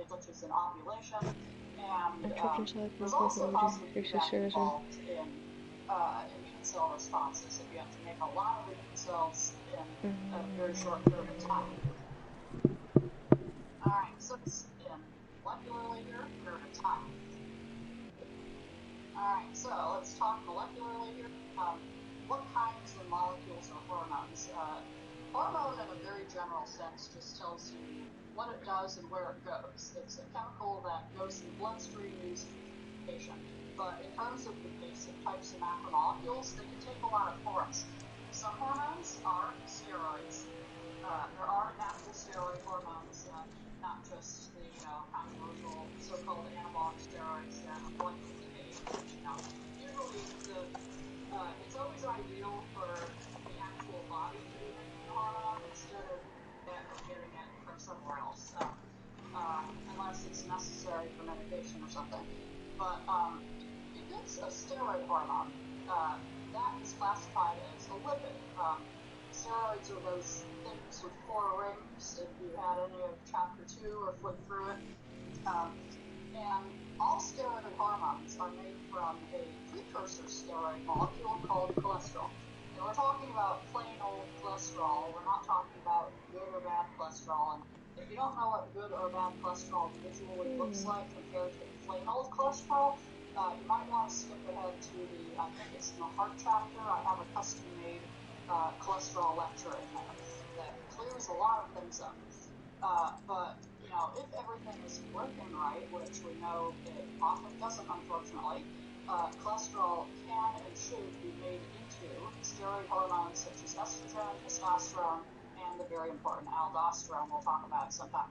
such as in ovulation, and there's cycle, also positive feedback exercise. involved in immune cell responses. If you have to make a lot of immune cells in a very short period of time. Alright, so it's in molecularly here, period of time. Alright, so let's talk molecularly here. What kinds of molecules are hormones? Hormone, in a very general sense, just tells you what it does and where it goes. It's a chemical that goes in the bloodstream used for purification. But in terms of the basic types of macromolecules, they can take a lot of forms. Some hormones are steroids. There are natural steroid hormones, not just the controversial so-called anabolic steroids that are molecularly made. Usually, it's always ideal for the actual body to be making the hormone instead of getting it from somewhere else, unless it's necessary for medication or something. But if it's a steroid hormone, that is classified as a lipid. Steroids are those things with 4 rings, if you had any of chapter 2 or flipped through it. And all steroid hormones are made from a precursor steroid molecule called cholesterol. And we're talking about plain old cholesterol. We're not talking about good or bad cholesterol. And if you don't know what good or bad cholesterol visually looks like compared to plain old cholesterol, you might want to skip ahead to I think it's in the heart chapter. I have a custom-made cholesterol lecture in there that clears a lot of things up. But if everything is working right, which we know it often doesn't, unfortunately, cholesterol can and should be made into steroid hormones such as estrogen, testosterone, and the very important aldosterone we'll talk about sometime.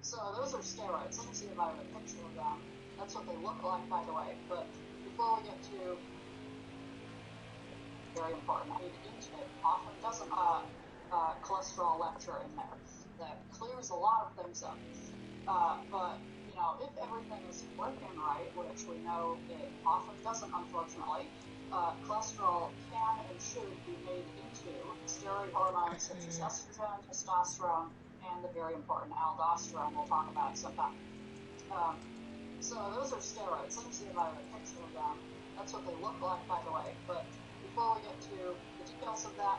So those are steroids. Let me see if I have a picture of them. That's what they look like, by the way. But before we get to very important, made into it often doesn't cholesterol lecture in there that clears a lot of things up. But if everything is working right, which we know it often doesn't, unfortunately, cholesterol can and should be made into steroid hormones such as estrogen, testosterone, and the very important aldosterone we'll talk about sometime. So those are steroids. Let me see if I have a picture of them. That's what they look like, by the way. But before we get to the details of that,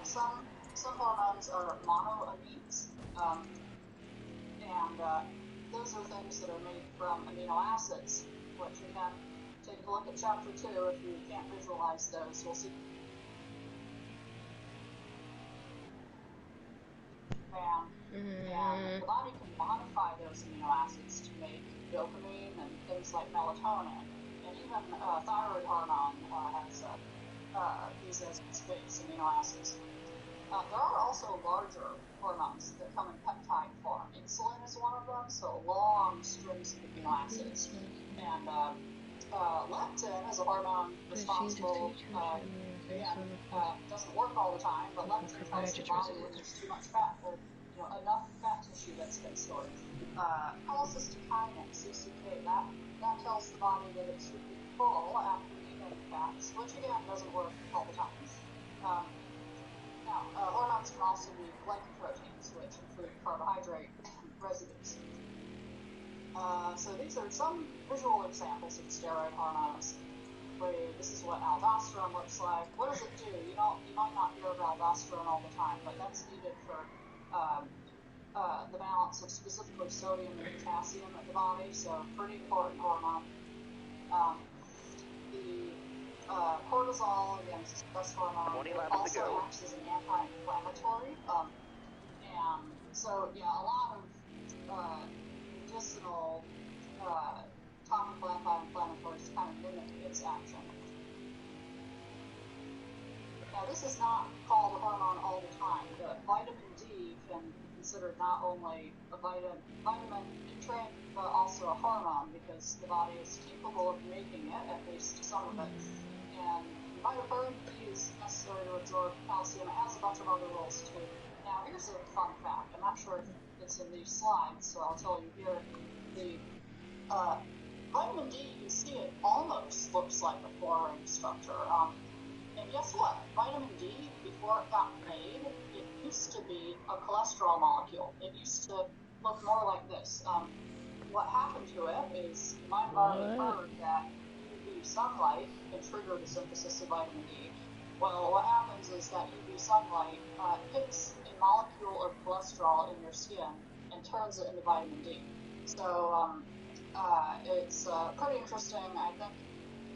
some hormones are monoamines, and those are things that are made from amino acids, which again, take a look at chapter 2 if you can't visualize those. We'll see. And the body can modify those amino acids to make dopamine and things like melatonin, and even thyroid hormone has these as base amino acids. There are also larger hormones that come in peptide form. Insulin is one of them, so long strings of amino acids. And leptin is a hormone responsible, doesn't work all the time, but leptin tells the body when there's too much fat, or enough fat tissue that's been stored. Cholecystokinin, CCK, that tells the body that it should be full after eating fats, which again doesn't work all the time. Hormones can also be glycoproteins, which include carbohydrate residues. So these are some visual examples of steroid hormones. This is what aldosterone looks like. What does it do? You might not hear of aldosterone all the time, but that's needed for the balance of specifically sodium and potassium at the body, so pretty important hormone. Cortisol, again, is a stress hormone. It also acts as an anti-inflammatory. And so, a lot of medicinal topical anti-inflammatories kind of mimic its action. Now, this is not called a hormone all the time, but vitamin D can be considered not only a vitamin nutrient, but also a hormone, because the body is capable of making it, at least some of it. And you might have heard D is necessary to absorb calcium. It has a bunch of other roles too. Now, here's a fun fact. I'm not sure if it's in these slides, so I'll tell you here. The vitamin D, you can see it almost looks like a four-ring structure. And guess what? Vitamin D, before it got made, it used to be a cholesterol molecule. It used to look more like this. What happened to it is, you might have already heard that UV sunlight can trigger the synthesis of vitamin D. Well, what happens is that UV sunlight hits a molecule of cholesterol in your skin and turns it into vitamin D. So it's pretty interesting. I think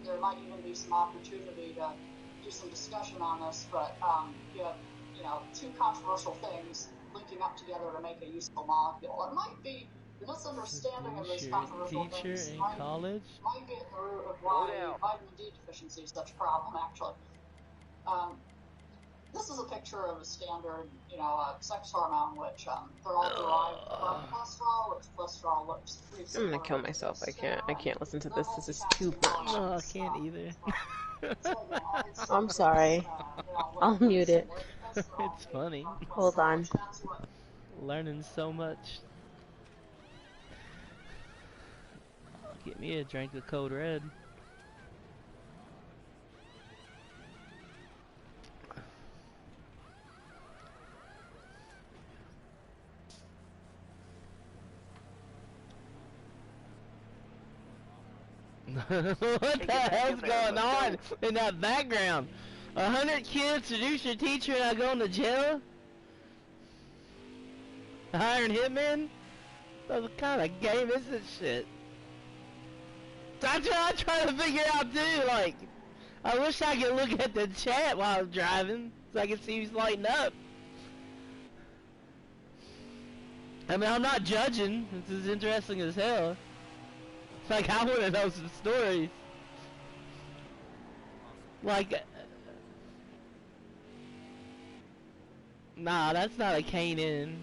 there might even be some opportunity to do some discussion on this, but you have two controversial things linking up together to make a useful molecule. It might be the misunderstanding of those controversial things might be at the root of why vitamin D deficiency is such a problem, actually. This is a picture of a standard, sex hormone, which they're all derived from cholesterol, which cholesterol looks pretty similar. I'm gonna kill myself. I can't listen to this. This is too much. No, I can't either. I'm sorry. I'll mute it. It's funny. Hold on. Learning so much. Get me a drink of Code Red. What the hell's going on in that background? 100 kids seduce your teacher and I go into jail? Hiring hitmen? What kind of game is this shit? That's what I'm trying to figure out too, like, I wish I could look at the chat while I was driving, so I could see who's lighting up. I mean, I'm not judging, this is interesting as hell. It's like, I want to know some stories. Like, nah, that's not a Canaan.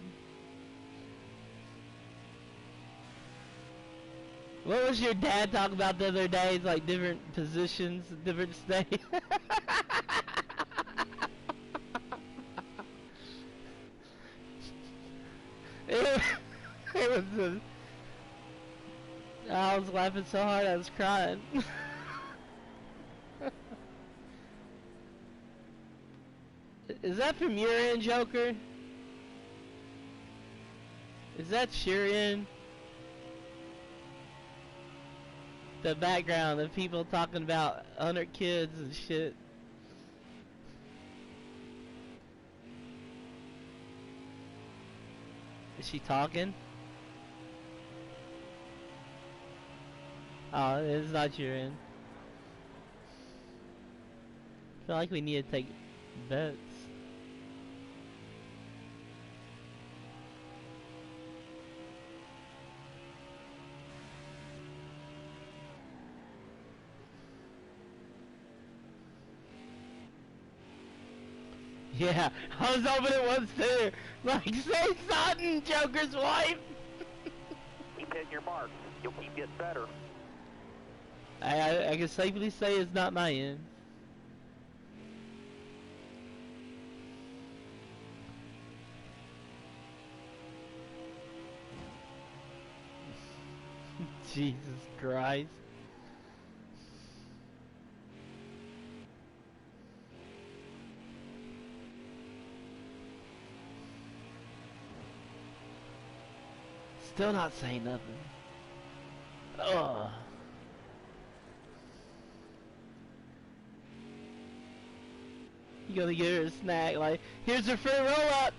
What was your dad talking about the other day? Like different positions, different states. It was I was laughing so hard I was crying. Is that from your end, Joker? Is that your end? The background of people talking about 100 kids and shit. Is she talking? Oh, it's not your end. I feel like we need to take bets. Yeah, I was hoping it was too. Like, say something, Joker's wife! Keep hitting your marks. You'll keep getting better. I can safely say it's not my end. Jesus Christ. Still not saying nothing. Ugh. You gotta give her a snack, like, here's your free roll-up!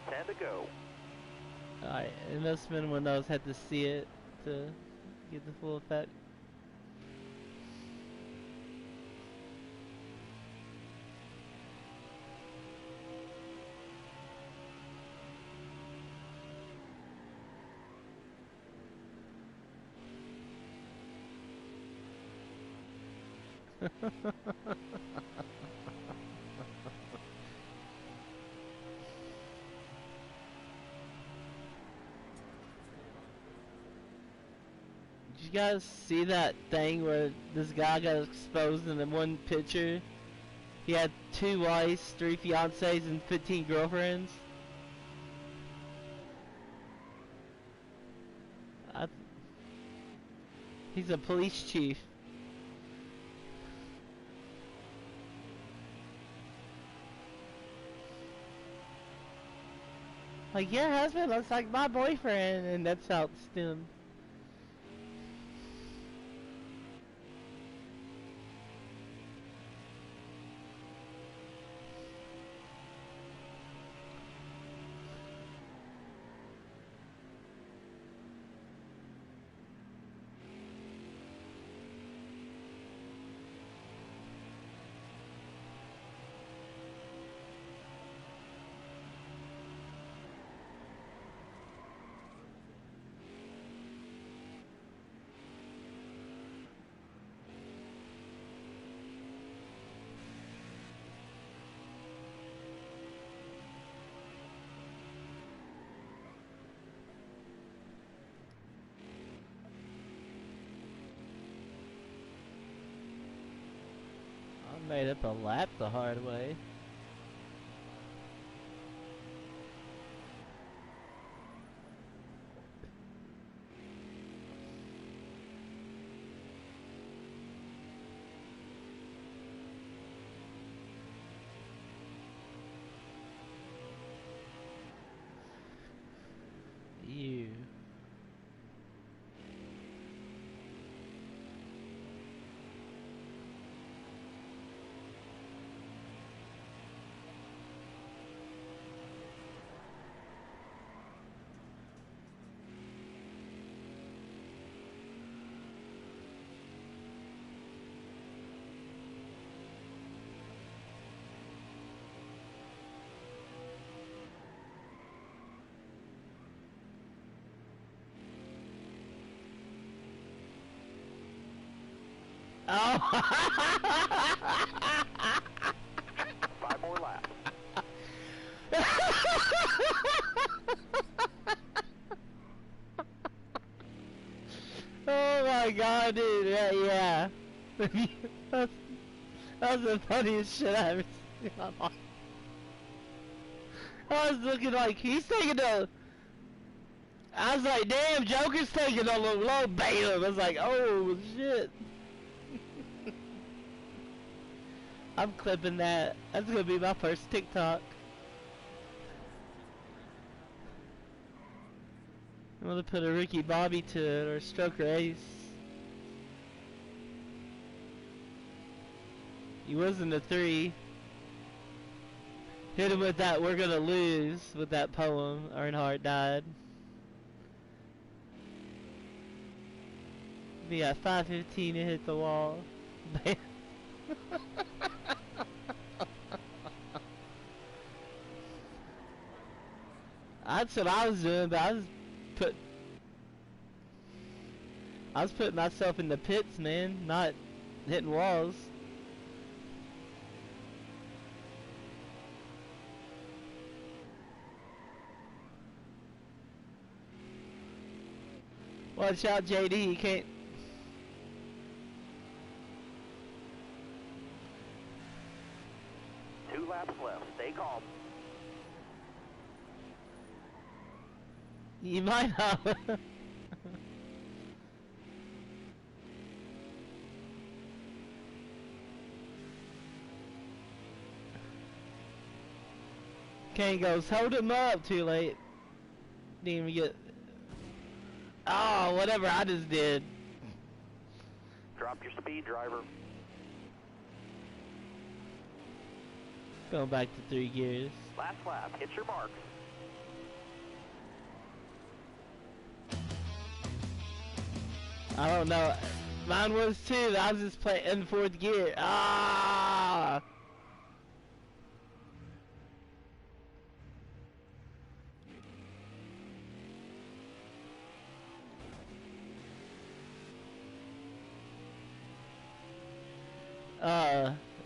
Time to go. Alright, it must have been when those had to see it to get the full effect. Did you guys see that thing where this guy got exposed in the one picture? He had 2 wives, 3 fiancées, and 15 girlfriends. He's a police chief. Like, your husband looks like my boyfriend, and that's how it stemmed. I made up a lap the hard way. Ew. Oh! 5 more laps. Oh my god, dude, yeah. that's, that's the funniest shit I've ever seen in my life. I was looking like, he's taking a... I was like, damn, Joker's taking a low beta. I was like, oh, shit. I'm clipping that. That's gonna be my first TikTok. I'm gonna put a Ricky Bobby to it, or Stroker Ace. He wasn't a 3. Hit him with that, we're gonna lose, with that poem. Earnhardt died. Be at 5:15 to hit the wall. That's what I was doing, but I was putting myself in the pits, man, not hitting walls. Watch out, JD, you can't. Two laps left. Stay calm. You might not. Kane goes, hold him up, too late. Didn't even get. Oh, whatever I just did. Drop your speed, driver. Going back to 3 gears. Last lap. Hit your marks. I don't know. Mine was too. I was just playing in 4th gear. Ah!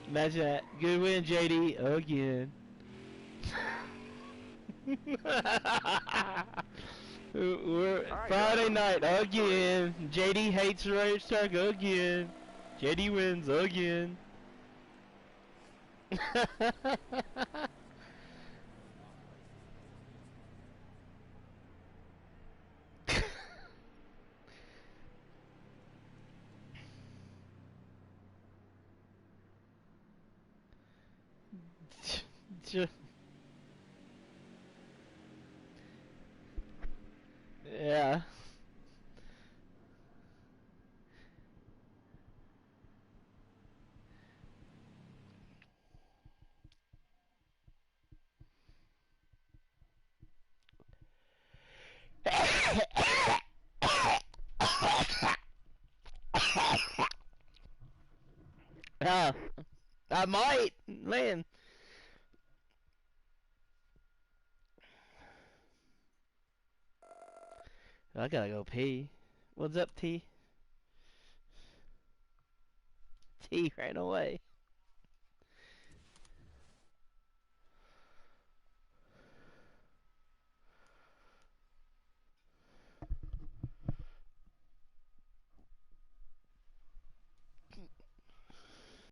Imagine that. Good win, JD. Again. Friday night again. JD hates the racetrack again. JD wins again. Yeah. I might, man. I gotta go pee. What's up, T? T ran away.